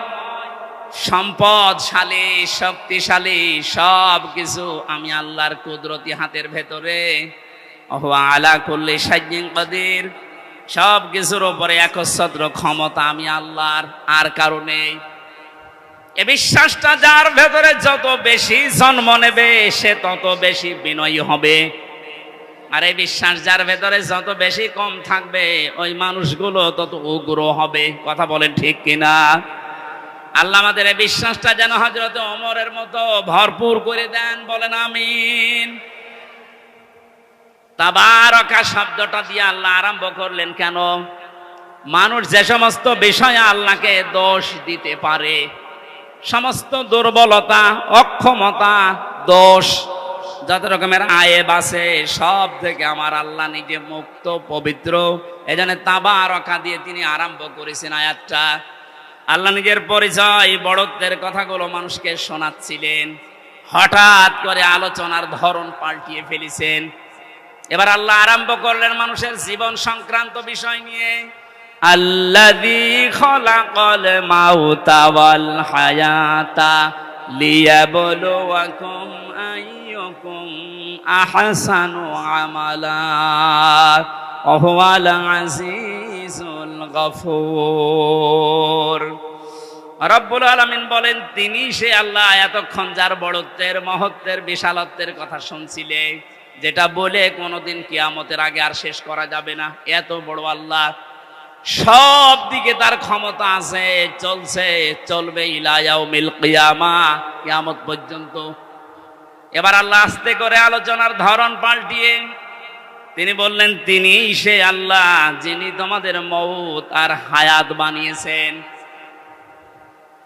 সম্পদশালী, শক্তিশালী, সব কিছু আমি আল্লাহর কুদরতি হাতের ভেতরে। ওয়া আলা কুল্লি শাইইন কাদির, সব কিছুর উপরে একচ্ছত্র ক্ষমতা আমি আল্লাহর, আর কারণে এ বিশ্বাসটা যার ভেতরে যত বেশি জন্ম নেবে সে তত বেশি বিনয়ী হবে, আর এই বিশ্বাস যার ভেতরে যত বেশি কম থাকবে ওই মানুষগুলো তত উগ্র হবে। কথা বলেন ঠিক কিনা? আল্লাহ আমাদের এই বিশ্বাসটা যেন হযরত ওমরের মতো ভরপুর করে দেন, বলেন আমিন। তাবারাকা শব্দটা দিয়ে আল্লাহ আরম্ভ করলেন কেন? মানুষ যে সমস্ত বিষয়ে আল্লাহকে দোষ দিতে পারে, সমস্ত দুর্বলতা, অক্ষমতা, দোষ, যত রকমের আয়েব আছে সব থেকে আমার আল্লাহ নিজে মুক্ত, পবিত্র। এজন্য তাবারাকা দিয়ে তিনি আরম্ভ করেছেন আয়াতটা। আল্লাহ নিজের পরিচয়, বড়ত্বের কথাগুলো মানুষকে শোনাচ্ছিলেন, হঠাৎ করে আলোচনার ধরন পাল্টিয়ে ফেলেছেন। এবার আল্লাহ আরম্ভ করলেন মানুষের জীবন সংক্রান্ত বিষয় নিয়ে। আল্লাযী খালাকাল মাউতা ওয়াল হায়াতা লিয়াবলুয়াকুম আইয়ুকুম আহসানু আমালা ওয়া হুয়াল আজিজুল গফুর। রব্বুল আলামিন বলেন তিনি সে আল্লাহ এতক্ষণ যার বড়ত্বের, মহত্বের, বিশালত্বের কথা শুনছিলে, যেটা বলে কোনোদিন কিয়ামতের আগে আর শেষ করা যাবে না। এত বড় আল্লাহ, সব দিকে তার ক্ষমতা আছে, চলছে, চলবে ইলা ইয়াউমিল কিয়ামা, কিয়ামত পর্যন্ত। এবার আল্লাহ আস্তে করে আলোচনার ধরন পাল্টিয়ে তিনি বললেন তিনি সে আল্লাহ যিনি তোমাদের মউত আর হায়াত বানিয়েছেন,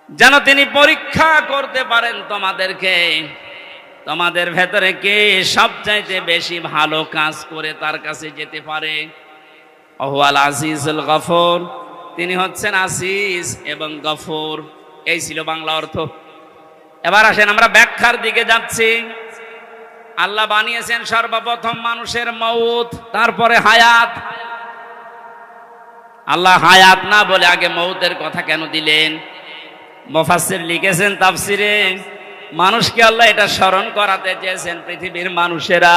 যেন তিনি পরীক্ষা করতে পারেন তোমাদেরকে, তোমাদের ভেতরে কে সবচাইতে বেশি ভালো কাজ করে তার কাছে যেতে পারে। ওয়াল আজিজুল গফুর, তিনি হচ্ছেন আজিজ এবং গফুর। এই ছিল বাংলা অর্থ। এবার আসেন আমরা ব্যাখ্যার দিকে যাচ্ছি। আল্লাহ বানিয়েছেন সর্বপ্রথম মানুষের মউত, তারপরে হায়াত। আল্লাহ হায়াত না বলে আগে মউতের কথা কেন দিলেন? মুফাসসির লিখেছেন তাফসিরে, মানুষকে আল্লাহ এটা স্মরণ করাতে চেয়েছেন, পৃথিবীর মানুষেরা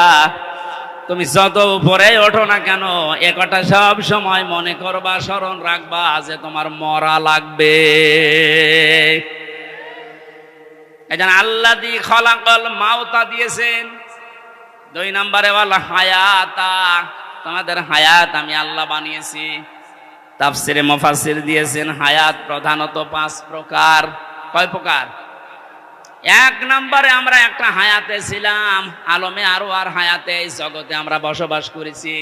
তুমি যত উপরে ওঠো না কেন এ কথা সব সময় মনে করবা, স্মরণ রাখবা যে তোমার মরা লাগবে। এজন্য আল্লাযী খালাকাল মাউতা দিয়েছেন। 2 নম্বরে ওয়াল হায়াতা, তোমাদের হায়াত আমি আল্লাহ বানিয়েছি। তাফসিরে মুফাসসির দিয়েছেন হায়াত প্রধানত 5 প্রকার। কয় প্রকার? 1 নম্বরে আমরা একটা হায়াতে ছিলাম, আলমে আরওয়ার হায়াতে, এই জগতে আমরা বসবাস করেছি।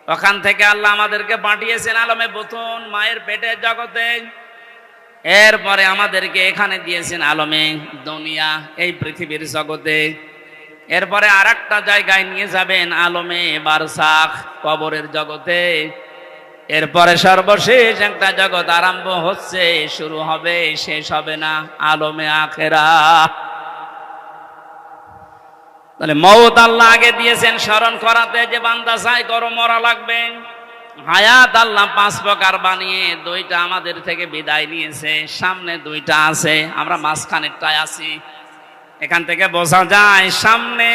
ওখান থেকে আল্লাহ আমাদেরকে পাঠিয়েছেন আলমে বুতুন, মায়ের পেটের জগতে। এরপরে আমাদেরকে এখানে দিয়েছেন আলমে দুনিয়া, এই পৃথিবীর জগতে। এরপরে আরেকটা জায়গায় নিয়ে যাবেন আলমে বারসাখ, কবরের জগতে। এরপরে সর্বশেষ একটা জগৎ আরম্ভ হচ্ছে, শুরু হবে, শেষ হবে না, আলমে আখিরাত। তাহলে মওত আল্লাহ আগে দিয়েছেন স্মরণ করাতে যে বান্দা চাই করো মরা লাগবে। হায়াত আল্লাহ 5 প্রকার বানিয়ে 2টা আমাদের থেকে বিদায় নিয়েছে, সামনে 2টা আছে, আমরা মাঝখানেরটায় আছি। এখান থেকে বোঝা যায় সামনে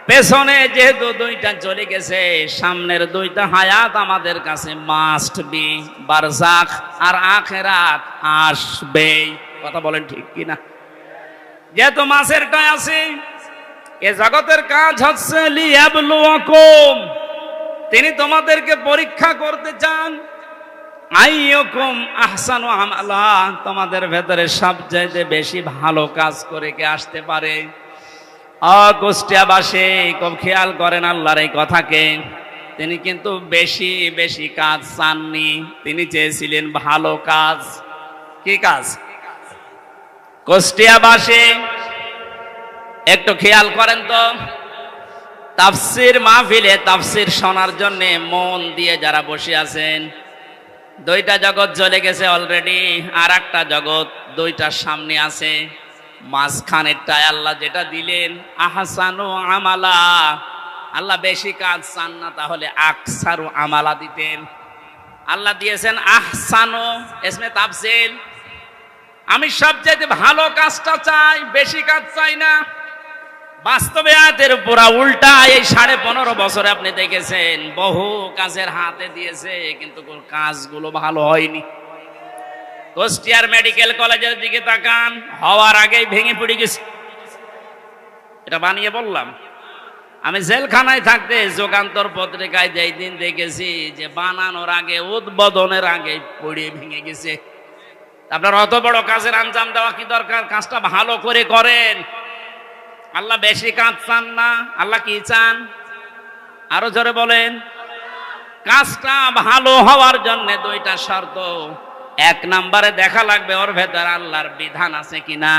পেছনে যেহেতু 2টা চলে গেছে, সামনের 2টা হায়াত আমাদের কাছে মাস্ট বি, বারজাখ আর আখিরাত আসবে। কথা বলেন ঠিক কিনা? যেহেতু মাঝেরটায় আছে, এ জগতের কাজ হচ্ছে লিয়াবলুয়াকুম, তিনি তোমাদেরকে পরীক্ষা করতে চান। আইয়ুকুম আহসানু আমালা, তোমাদের ভেতরে সবচাইতে বেশি ভালো কাজ করে কে আসতে পারে। কুষ্টিয়াবাসী খুব খেয়াল করেন আল্লাহর এই কথাকে। তিনি কিন্তু বেশি বেশি কাজ চাননি, তিনি চেয়েছিলেন ভালো কাজ। কি কাজ? কুষ্টিয়াবাসী একটু খেয়াল করেন তো, তাফসির মাহফিলে তাফসির শোনার জন্য মন দিয়ে যারা বসে আছেন, দুইটা জগৎ চলে গেছে অলরেডি, আর একটা জগৎ দুইটার সামনে আছে। মাঝখানেরটায় আল্লাহ যেটা দিলেন আহসানু আমালা, আল্লাহ বেশি কাজ চান না, তাহলে আকসারু আমালা দিতেন। আল্লাহ দিয়েছেন আহসানু ইসমে তাফসিল, আমি সবচেয়ে ভালো কাজটা চাই, বেশি কাজ চাই না। বাস্তবে আয়াতের পুরা উল্টা। এই 15.5 বছরে আপনি দেখেছেন বহু কাজের হাতে দিয়েছে, কিন্তু কাজগুলো ভালো হয়নি। কুষ্টিয়ার মেডিকেল কলেজের দিকে তাকান, হওয়ার আগেই ভেঙে পড়ে গেছে। এটা বানিয়ে বললাম। আমি জেলখানায় থাকতে যুগান্তর পত্রিকায় যেই দিন দেখেছি যে বানানোর আগে, উদ্বোধনের আগে পড়ে ভেঙে গেছে। আপনার অত বড় কাজের আঞ্জাম দেওয়া কি দরকার? কাজটা ভালো করে করেন। আল্লাহ বেশি কাজ চান না, আল্লাহ কি চান? আরো জোরে বলেন। কাজটা ভালো হওয়ার জন্য দুইটা শর্ত। 1 নম্বরে দেখা লাগবে ওর ভেতর আল্লাহর বিধান আছে কিনা।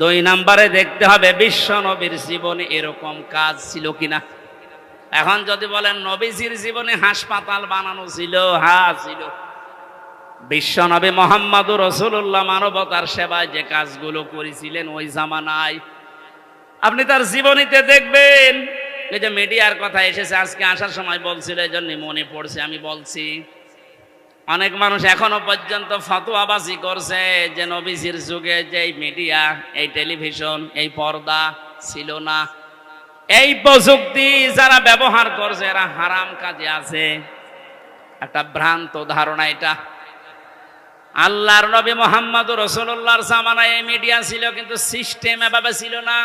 2 নম্বরে দেখতে হবে বিশ্ব নবীর জীবনে এরকম কাজ ছিল কিনা। এখন যদি বলেন নবীজির জীবনে হাসপাতাল বানানো ছিল, হ্যাঁ ছিল। বিশ্ব নবী মুহাম্মদুর রাসূলুল্লাহ মানবতার সেবায় যে কাজগুলো করেছিলেন ওই জামানায়, আপনি তার জীবনীতে দেখবেন। এই যে মিডিয়ার কথা এসেছে আজকে আসার সময় বলছিল, এই জন্য মনে পড়ছে আমি বলছি। অনেক মানুষ এখনো পর্যন্ত ফতোয়াবাজি করছে যে নবীজির যুগে যে মিডিয়া, এই টেলিভিশন, এই পর্দা ছিল না। এই প্রযুক্তি যারা ব্যবহার করছে এরা হারাম কাজে আছে। একটা ভ্রান্ত ধারণা এটা। আল্লাহর নবী মুহাম্মদুর রাসূলুল্লাহর জামানায় এই মিডিয়া ছিল, কিন্তু সিস্টেম এভাবে ছিল না।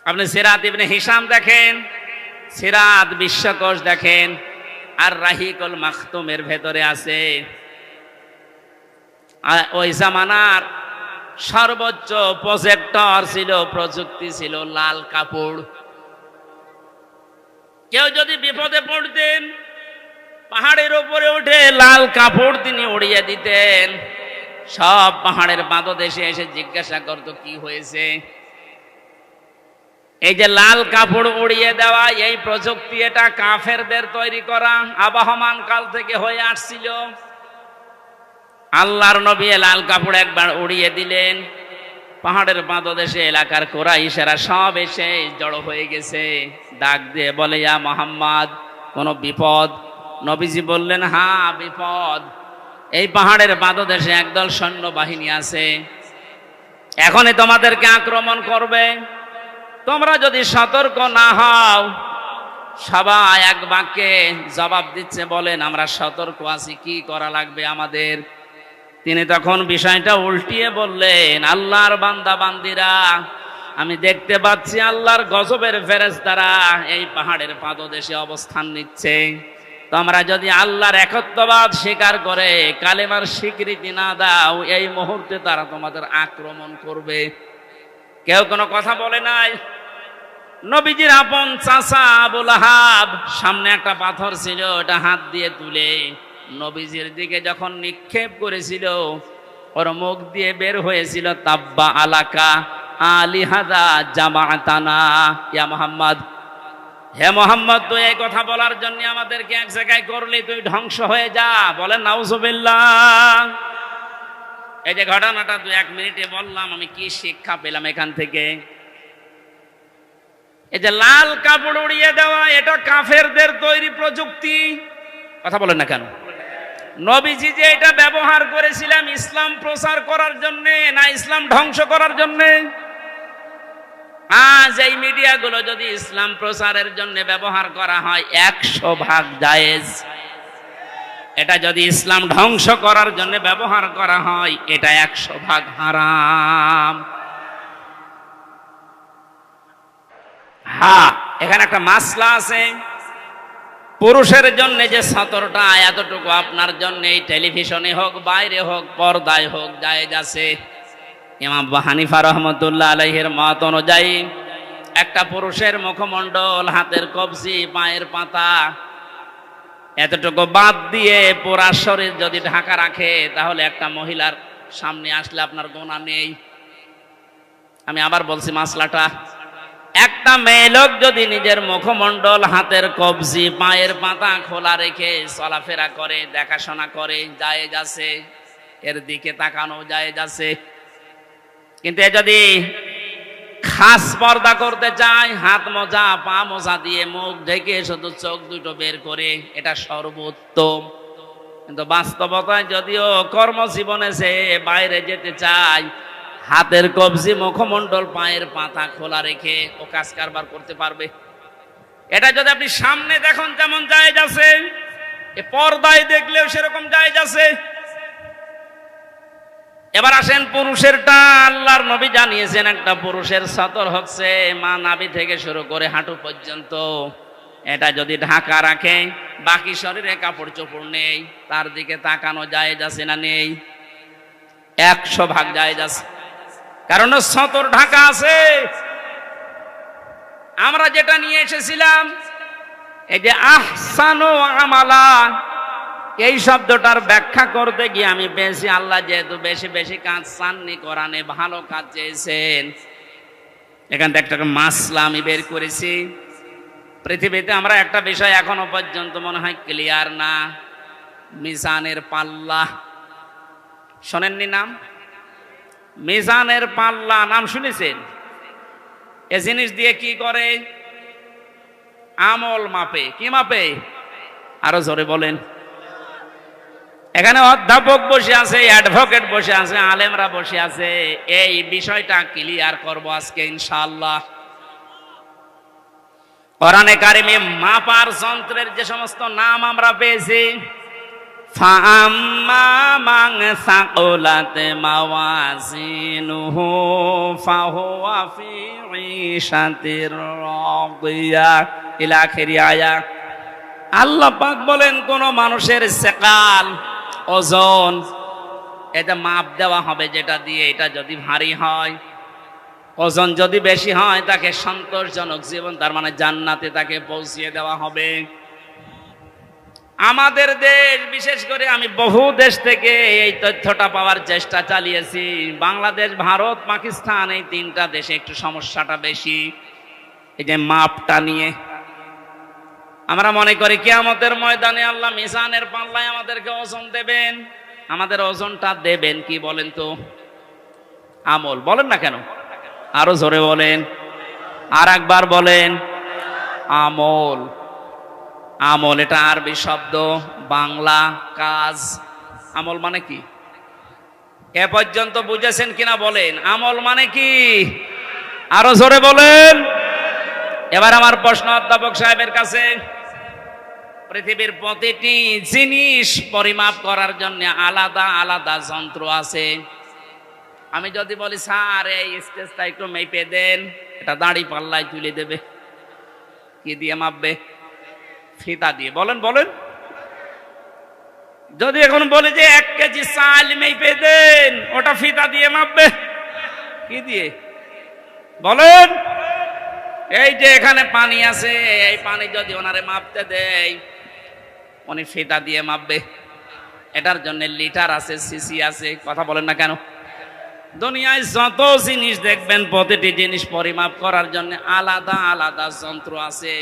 আপনি সিরাত ইবনে হিশাম দেখেন, সিরাত বিশ্বকোষ দেখেন, আর রাহিকুল মাখতুমের ভেতরে আছে ওই জামানার সর্বোচ্চ প্রজেক্টর ছিল, প্রযুক্তি ছিল লাল কাপড়। কেউ যদি বিপদে পড়তেন পাহাড়ের উপরে উঠে লাল কাপড় তিনি উড়িয়ে দিতেন। সব পাহাড়ের পাদদেশে এসে জিজ্ঞাসা করত কি হয়েছে। এই যে লাল কাপড় উড়িয়ে দেওয়া, এই প্রযুক্তি এটা কাফেরদের তৈরি করা, আবহমান কাল থেকে হয়ে আসছিল। আল্লাহর নবী লাল কাপড় একবার উড়িয়ে দিলেন, পাহাড়ের পাদদেশে এলাকার কুরাইশেরা সব এসে জড়ো হয়ে গেছে। ডাক দিয়ে বলে, ইয়া মুহাম্মদ, কোনো বিপদ? নবীজি বললেন, হ্যাঁ বিপদ। এই পাহাড়ের পাদদেশে একদল সৈন্যবাহিনী আছে, এখনই তোমাদেরকে আক্রমণ করবে। তোমরা যদি সতর্ক না হও। সবাই এক বাক্যে জবাব দিচ্ছে, বলেন আমরা সতর্ক আছি, কি করা লাগবে আমাদের? তিনি তখন বিষয়টা উল্টিয়ে বললেন, আল্লাহর বান্দা বান্দিরা, আমি দেখতে পাচ্ছি আল্লাহর গজবের ফেরেশতারা এই পাহাড়ের পাদদেশে অবস্থান নিচ্ছে। তোমরা যদি আল্লাহর একত্ববাদ স্বীকার করে কালেমার স্বীকৃতি না দাও, এই মুহূর্তে তারা তোমাদের আক্রমণ করবে। কেউ কোনো কথা বলে নাই। নবীজির আপন চাচা আবু লাহাব, সামনে একটা পাথর ছিল, ওটা হাত দিয়ে তুলে নবীজির দিকে যখন নিক্ষেপ করেছিল, ওর মুখ দিয়ে বের হয়েছিল, তাব্বা আলাকা আলিহাদা জামাতানা ইয়া মুহাম্মদ। হে মোহাম্মদ, তুই এই কথা বলার জন্য আমাদেরকে এক জায়গায় করলি, তুই ধ্বংস হয়ে যা। বলেন নাউজুবিল্লাহ। এই যে ঘটনাটা 1 মিনিটে বললাম, আমি কি শিক্ষা পেলাম এখান থেকে? এই যে লাল কাপড় উড়িয়ে দেওয়া, এটা কাফেরদের তৈরি প্রযুক্তি। কথা বলেন না কেন? নবীজি যে এটা ব্যবহার করেছিলাম ইসলাম প্রচার করার জন্য, না ইসলাম ধ্বংস করার জন্য? আজ এই মিডিয়াগুলো যদি ইসলাম প্রচারের জন্য ব্যবহার করা হয় 100% জায়েজ। এটা যদি ইসলাম ধ্বংস করার জন্য ব্যবহার করা হয় এটা 100% হারাম। হ্যাঁ, এখানে একটা মাসলা আছে। পুরুষের জন্য যে সতরটা, এতটুকু আপনার জন্য এই টেলিভিশনে হোক, বাইরে হোক, পর্দায় হোক, জায়েজ আছে। ইমাম আবু হানিফা রহমতুল্লাহ আলাইহির মত অনুযায়ী একটা পুরুষের মুখমণ্ডল, হাতের কবজি, পায়ের পাতা, এতটুকু বাদ দিয়ে পুরা শরীর যদি ঢাকা রাখে, তাহলে একটা মহিলার সামনে আসলে আপনার গোনা নেই। আমি আবার বলছি মাসলাটা, একটা মেয়ে লোক যদি নিজের মুখমণ্ডল, হাতের কবজি, পায়ের পাতা খোলা রেখে চলাফেরা করে, দেখাশোনা করে, জায়েজ আছে, এর দিকে তাকানো জায়েজ আছে। কিন্তু এ যদি খাস পর্দা করতে চায়, হাত মোজা, পা মোজা দিয়ে মুখ ঢেকে শুধু চোখ দুটো বের করে, এটা সর্বোত্তম। কিন্তু বাস্তবতায় যদিও কর্মজীবনে সে বাইরে যেতে চায়, হাতের কবজি, মুখমণ্ডল, পায়ের পাতা খোলা রেখে ও কাজ কারবার করতে পারবে। এটা যদি আপনি সামনে দেখুন যেমন জায়েজ আছে, এ পর্দায় দেখলেও সেরকম জায়েজ আছে। এবার আসেন পুরুষেরটা। আল্লাহর নবী জানিয়েছেন একটা পুরুষের সতর হচ্ছে মা নাভি থেকে শুরু করে হাঁটু পর্যন্ত। এটা যদি ঢাকা রাখে, বাকি শরীরে কাপড় চোপড় নেই, তার দিকে তাকানো জায়েজ আছে না নেই? 100% জায়েজ আছে, কারণ সতর ঢাকা আছে। আমরা যেটা নিয়ে এসেছিলাম, এই যে আহসানু আমালা, এই শব্দটার ব্যাখ্যা করতে গিয়ে আমি পেয়েছি আল্লাহ যেহেতু বেশি বেশি কাজ চাননি, কোরআনে ভালো কাজ চেয়েছেন, এখান থেকে একটা মাসলা আমি বের করেছি। পৃথিবীতে আমরা একটা বিষয় এখনো পর্যন্ত মনে হয় ক্লিয়ার না, মিজানের পাল্লা। শোনেননি নাম? মিজানের পাল্লা নাম শুনেছেন? এ জিনিস দিয়ে কি করে? আমল মাপে। কি মাপে? আরো জোরে বলেন। এখানে অধ্যাপক বসে আছে, অ্যাডভোকেট বসে আছে, আলেমরা বসে আছে। এই বিষয়টা ক্লিয়ার করব আজকে ইনশাআল্লাহ। কোরআনে কারিমে মাপার যন্ত্রের যে সমস্ত নাম আমরা পেয়েছি, ফাআম্মা মান সাকুলাত মাওয়াজিনুহু ফাহুয়া ফি ঈশাতির রাদিয়া ইলা আখিরি আয়াত। আল্লাহ পাক বলেন, কোন মানুষের সেকাল, ওজন, এটা মাপ দেওয়া হবে যেটা দিয়ে, এটা যদি ভারী হয়, ওজন যদি বেশি হয়, তাকে সন্তোষজনক জীবন, তার মানে জান্নাতে তাকে পৌঁছিয়ে দেওয়া হবে। আমাদের দেশ, বিশেষ করে আমি বহু দেশ থেকে এই তথ্যটা পাওয়ার চেষ্টা চালিয়েছি। বাংলাদেশ, ভারত, পাকিস্তান, এই তিনটা দেশে একটু সমস্যাটা বেশি, এই যে মাপটা নিয়ে। আমরা মনে করি কিয়ামতের ময়দানে আল্লাহ মিজানের পাল্লায় আমাদেরকে ওজন দেবেন। আমাদের ওজনটা দেবেন কি বলেন তো? আমল। বলেন না কেন? আরো জোরে বলেন, আর একবার বলেন। আমল। আমল এটা আরবি শব্দ, বাংলা কাজ। আমল মানে কি? এ পর্যন্ত বুঝেছেন কিনা বলেন? আমল মানে কি? আরো জোরে বলেন। এবার আমার প্রশ্ন অধ্যাপক সাহেবের কাছে, পৃথিবীর প্রতিটি জিনিস পরিমাপ করার জন্য আলাদা আলাদা যন্ত্র আছে। আমি যদি বলি স্যার এই স্টেজটা একটু মেপে দেন, এটা দাড়ি পাল্লায় তুলে দেবে। কি দিয়ে মাপবে? ফিতা দিয়ে। বলেন বলেন। যদি এখন বলি যে 1 কেজি চাল মেপে দেন, ওটা ফিতা দিয়ে মাপবে। কি দিয়ে? বলেন। এই যে এখানে পানি আছে, এই পানি যদি ওনারে মাপতে দেয়, উনি ফিতা দিয়ে মাপবে। এটার জন্য লিটার আছে, সিসি আছে। কথা বলেন না কেন? দুনিয়ায় যত জিনিস দেখবেন, প্রতিটি জিনিস পরিমাপ করার জন্য আলাদা আলাদা যন্ত্র আছে।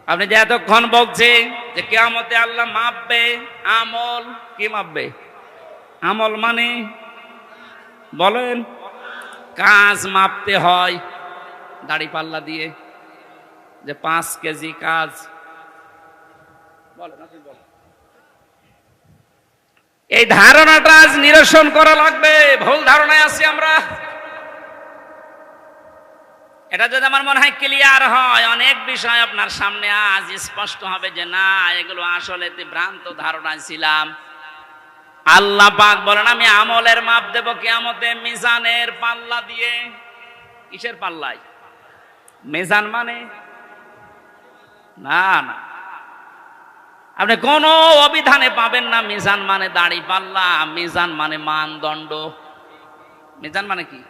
আপনি যে এতক্ষণ বলছেন যে কিয়ামতে আল্লাহ মাপবে, আমল কি মাপবে? আমল মানে বলেন, কাজ মাপতে হয় দাড়ি পাল্লা দিয়ে, যে 5 কেজি কাজ। এই ধারণাটা আজ নিরসন করা লাগবে। ভুল ধারণায় আছি আমরা। এটা যদি আমার মনে হয় ক্লিয়ার হয়, অনেক বিষয় আপনার সামনে আজ স্পষ্ট হবে যে না, এগুলো আসলে ভ্রান্ত ধারণায় ছিলাম। আল্লাহ পাক বলেন, আমি আমলের মাপ দেব কিয়ামতে মিজানের পাল্লা দিয়ে। কিসের পাল্লায়? মিজান মানে না না, আপনি কোন অভিধানে পাবেন না মিজান মানে দাড়ি পাল্লা। মিজান মানে মানদণ্ড। মিজান মানে কি?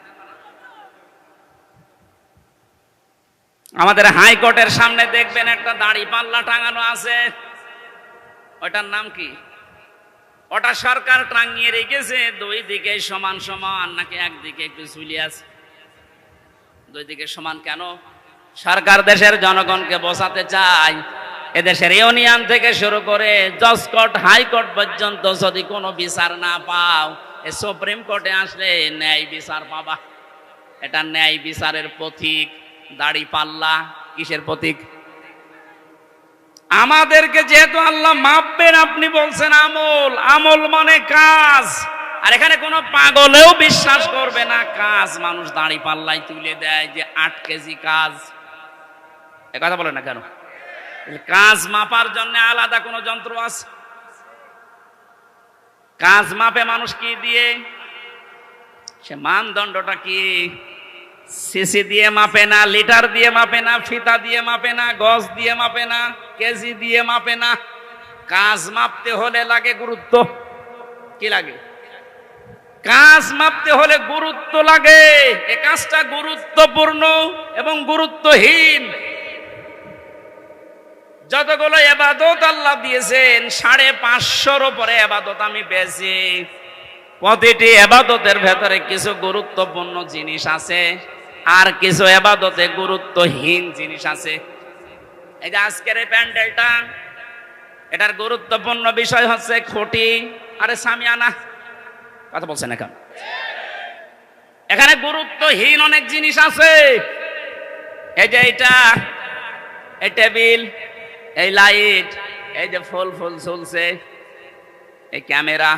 আমাদের হাইকোর্টের সামনে দেখবেন একটা দাড়ি পাল্লা টাঙানো আছে, ওটার নাম কি? ওটা সরকার টাঙিয়ে রেখেছে দুই দিকে সমান সমান, নাকি একদিকে একটু ঝুলি আছে? দুই দিকে সমান কেন? সরকার দেশের জনগণকে বোঝাতে চায় এদেশের ইউনিয়ন থেকে শুরু করে জজ কোর্ট, হাইকোর্ট পর্যন্ত যদি কোনো বিচার না পাও, এই সুপ্রিম কোর্টে আসলে ন্যায় বিচার পাবা। এটা ন্যায় বিচারের প্রতীক। দাড়ি পাল্লা কিসের প্রতীক? আমাদেরকে যেহেতু আল্লাহ মাপবেন, আপনি বলছেন আমল, আমল মানে কাজ। আর এখানে কোনো পাগলেও বিশ্বাস করবে না কাজ মানুষ দাড়ি পাল্লায় তুলে দেয় যে 8 কেজি কাজ। এ কথা বলে না কেন? কাজ মাপার জন্য আলাদা কোনো যন্ত্র আছে? কাজ মাপে মানুষ কি দিয়ে? সে মানদণ্ডটা কি? সিসি দিয়ে মাপে না, লিটার দিয়ে মাপে না, ফিতা দিয়ে মাপে না, গজ দিয়ে মাপে না, কেজি দিয়ে মাপে না। কাজ মাপতে হলে লাগে গুরুত্ব। কি লাগে? কাজ মাপতে হলে গুরুত্ব লাগে। এ কাজটা গুরুত্বপূর্ণ এবং গুরুত্বহীন। যতগুলো ইবাদত আল্লাহ দিয়েছেন, 550-র উপরে ইবাদত আমি পেয়েছি। প্রতিটি ইবাদতের ভেতরে কিছু গুরুত্বপূর্ণ জিনিস আছে, আর কিছু ইবাদতে গুরুত্বহীন জিনিস আছে। এই যে আজকের এই প্যান্ডেলটা, এটার গুরুত্বপূর্ণ বিষয় হচ্ছে খুঁটি আরে সামিয়ানা। কথা বলছেন এখন? এখানে গুরুত্বহীন অনেক জিনিস আছে। এই যে এইটা, এই টেবিল, এই লাইট, এই যে ফুল ফুল ঝুলছে, এই ক্যামেরা,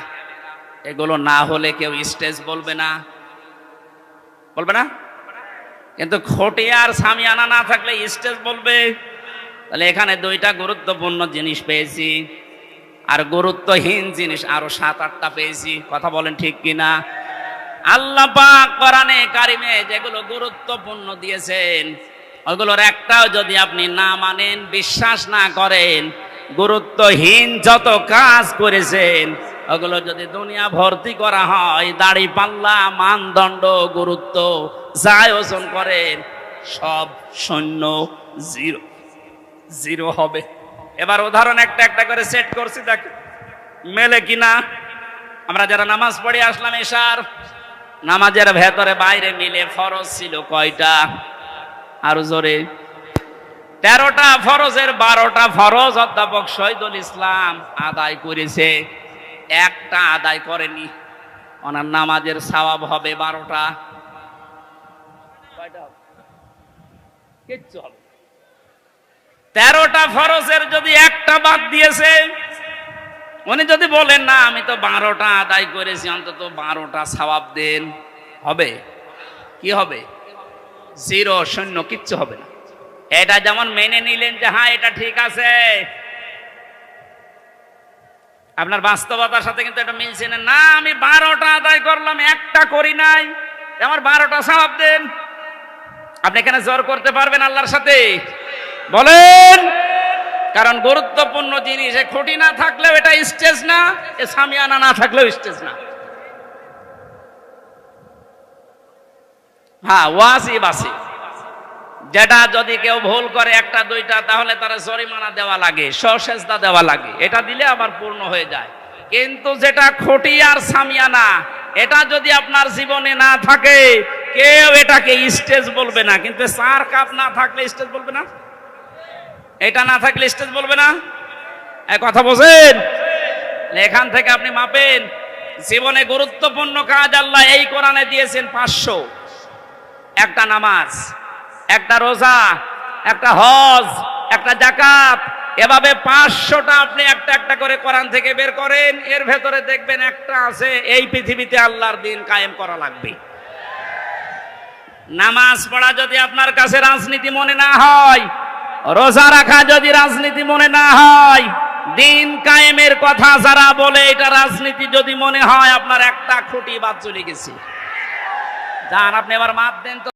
এগুলো না হলে কেউ স্টেজ বলবে না, বলবে না? কিন্তু খুঁটি আর সামিয়ানা না থাকলে স্টেজ বলবে। তাহলে এখানে দুইটা গুরুত্বপূর্ণ জিনিস পেয়েছি, আর গুরুত্বহীন জিনিস আরো 7-8টা পেয়েছি। কথা বলেন ঠিক কিনা? আল্লাহ পাক কোরআনে কারিমে যেগুলো গুরুত্বপূর্ণ দিয়েছেন, ওগুলোর একটাও যদি আপনি না মানেন, বিশ্বাস না করেন, গুরুত্বহীন যত কাজ করেছেন ওগুলো যদি দুনিয়া ভর্তি করা হয়, দাড়ি পাল্লা, মানদণ্ড, গুরুত্ব যাই ওজন করেন, সব শূন্য, জিরো জিরো হবে। এবার উদাহরণ একটা একটা করে সেট করছি, দেখ মেলে কিনা। আমরা যারা নামাজ পড়ে আসলাম এশার, নামাজের ভেতরে বাইরে মিলে ফরজ ছিল কয়টা? আরো জোরে। 13টা ফরজের 12টা ফরজ অধ্যাপক শহীদুল ইসলাম আদায় করেছে, একটা আদায় করেনি। ওনার নামাজের সওয়াব হবে 12টা। কিচ্ছু হবে। 13টা ফরজের যদি একটা বাদ দিয়েছে, উনি যদি বলেন না আমি তো 12টা আদায় করেছি, অন্তত 12টা সওয়াব দেন, হবে? কি হবে? জিরো, শূন্য, কিচ্ছু হবে না। এটা যেমন মেনে নিলেন যে হ্যাঁ এটা ঠিক আছে, আপনার বাস্তবতার সাথে কিন্তু এটা মিলছে না। না, আমি 12টা আদায় করলাম, একটা করি নাই, আমার 12টা সওয়াব দেন। আপনি এখানে জোর করতে পারবেন আল্লাহর সাথে? বলেন। কারণ গুরুত্বপূর্ণ জিনিস, খুঁটি না থাকলেও এটা স্টেজ না, এ সামিয়ানা না থাকলেও স্টেজ না। হ্যাঁ, ওয়াজিব আছে, যেটা যদি কেউ ভুল করে 1টা 2টা, তাহলে তারা জরিমানা দেওয়া লাগে, সসেজদা দেওয়া লাগে, এটা দিলে আবার পূর্ণ হয়ে যায়। কিন্তু যেটা খুঁটি আর সামিয়ানা, এটা যদি আপনার জীবনে না থাকে, কেউ এটাকে স্টেজ বলবে না। কিন্তু 4 কাপ না থাকলে স্টেজ বলবে না, এটা না থাকলে স্টেজ বলবে না। এক কথা বোঝেন? এখান থেকে আপনি মাপেন। জীবনে গুরুত্বপূর্ণ কাজ আল্লাহ এই কোরআনে দিয়েছেন 500। একটা নামাজ, একটা রোজা, একটা হজ, একটা যাকাত, এভাবে 500টা আপনি একটা একটা করে কোরআন থেকে বের করেন। এর ভেতরে দেখবেন একটা আছে, এই পৃথিবীতে আল্লাহর দিন কায়েম করা লাগবে। নামাজ পড়া যদি আপনার কাছে রাজনীতি মনে না হয়, রোজা রাখা যদি রাজনীতি মনে না হয়, দিন কায়েমের কথা যারা বলে এটা রাজনীতি যদি মনে হয়, আপনার একটা খুঁটি বাদ চলে গেছে। যান আপনি এবার মাপ দেন তো।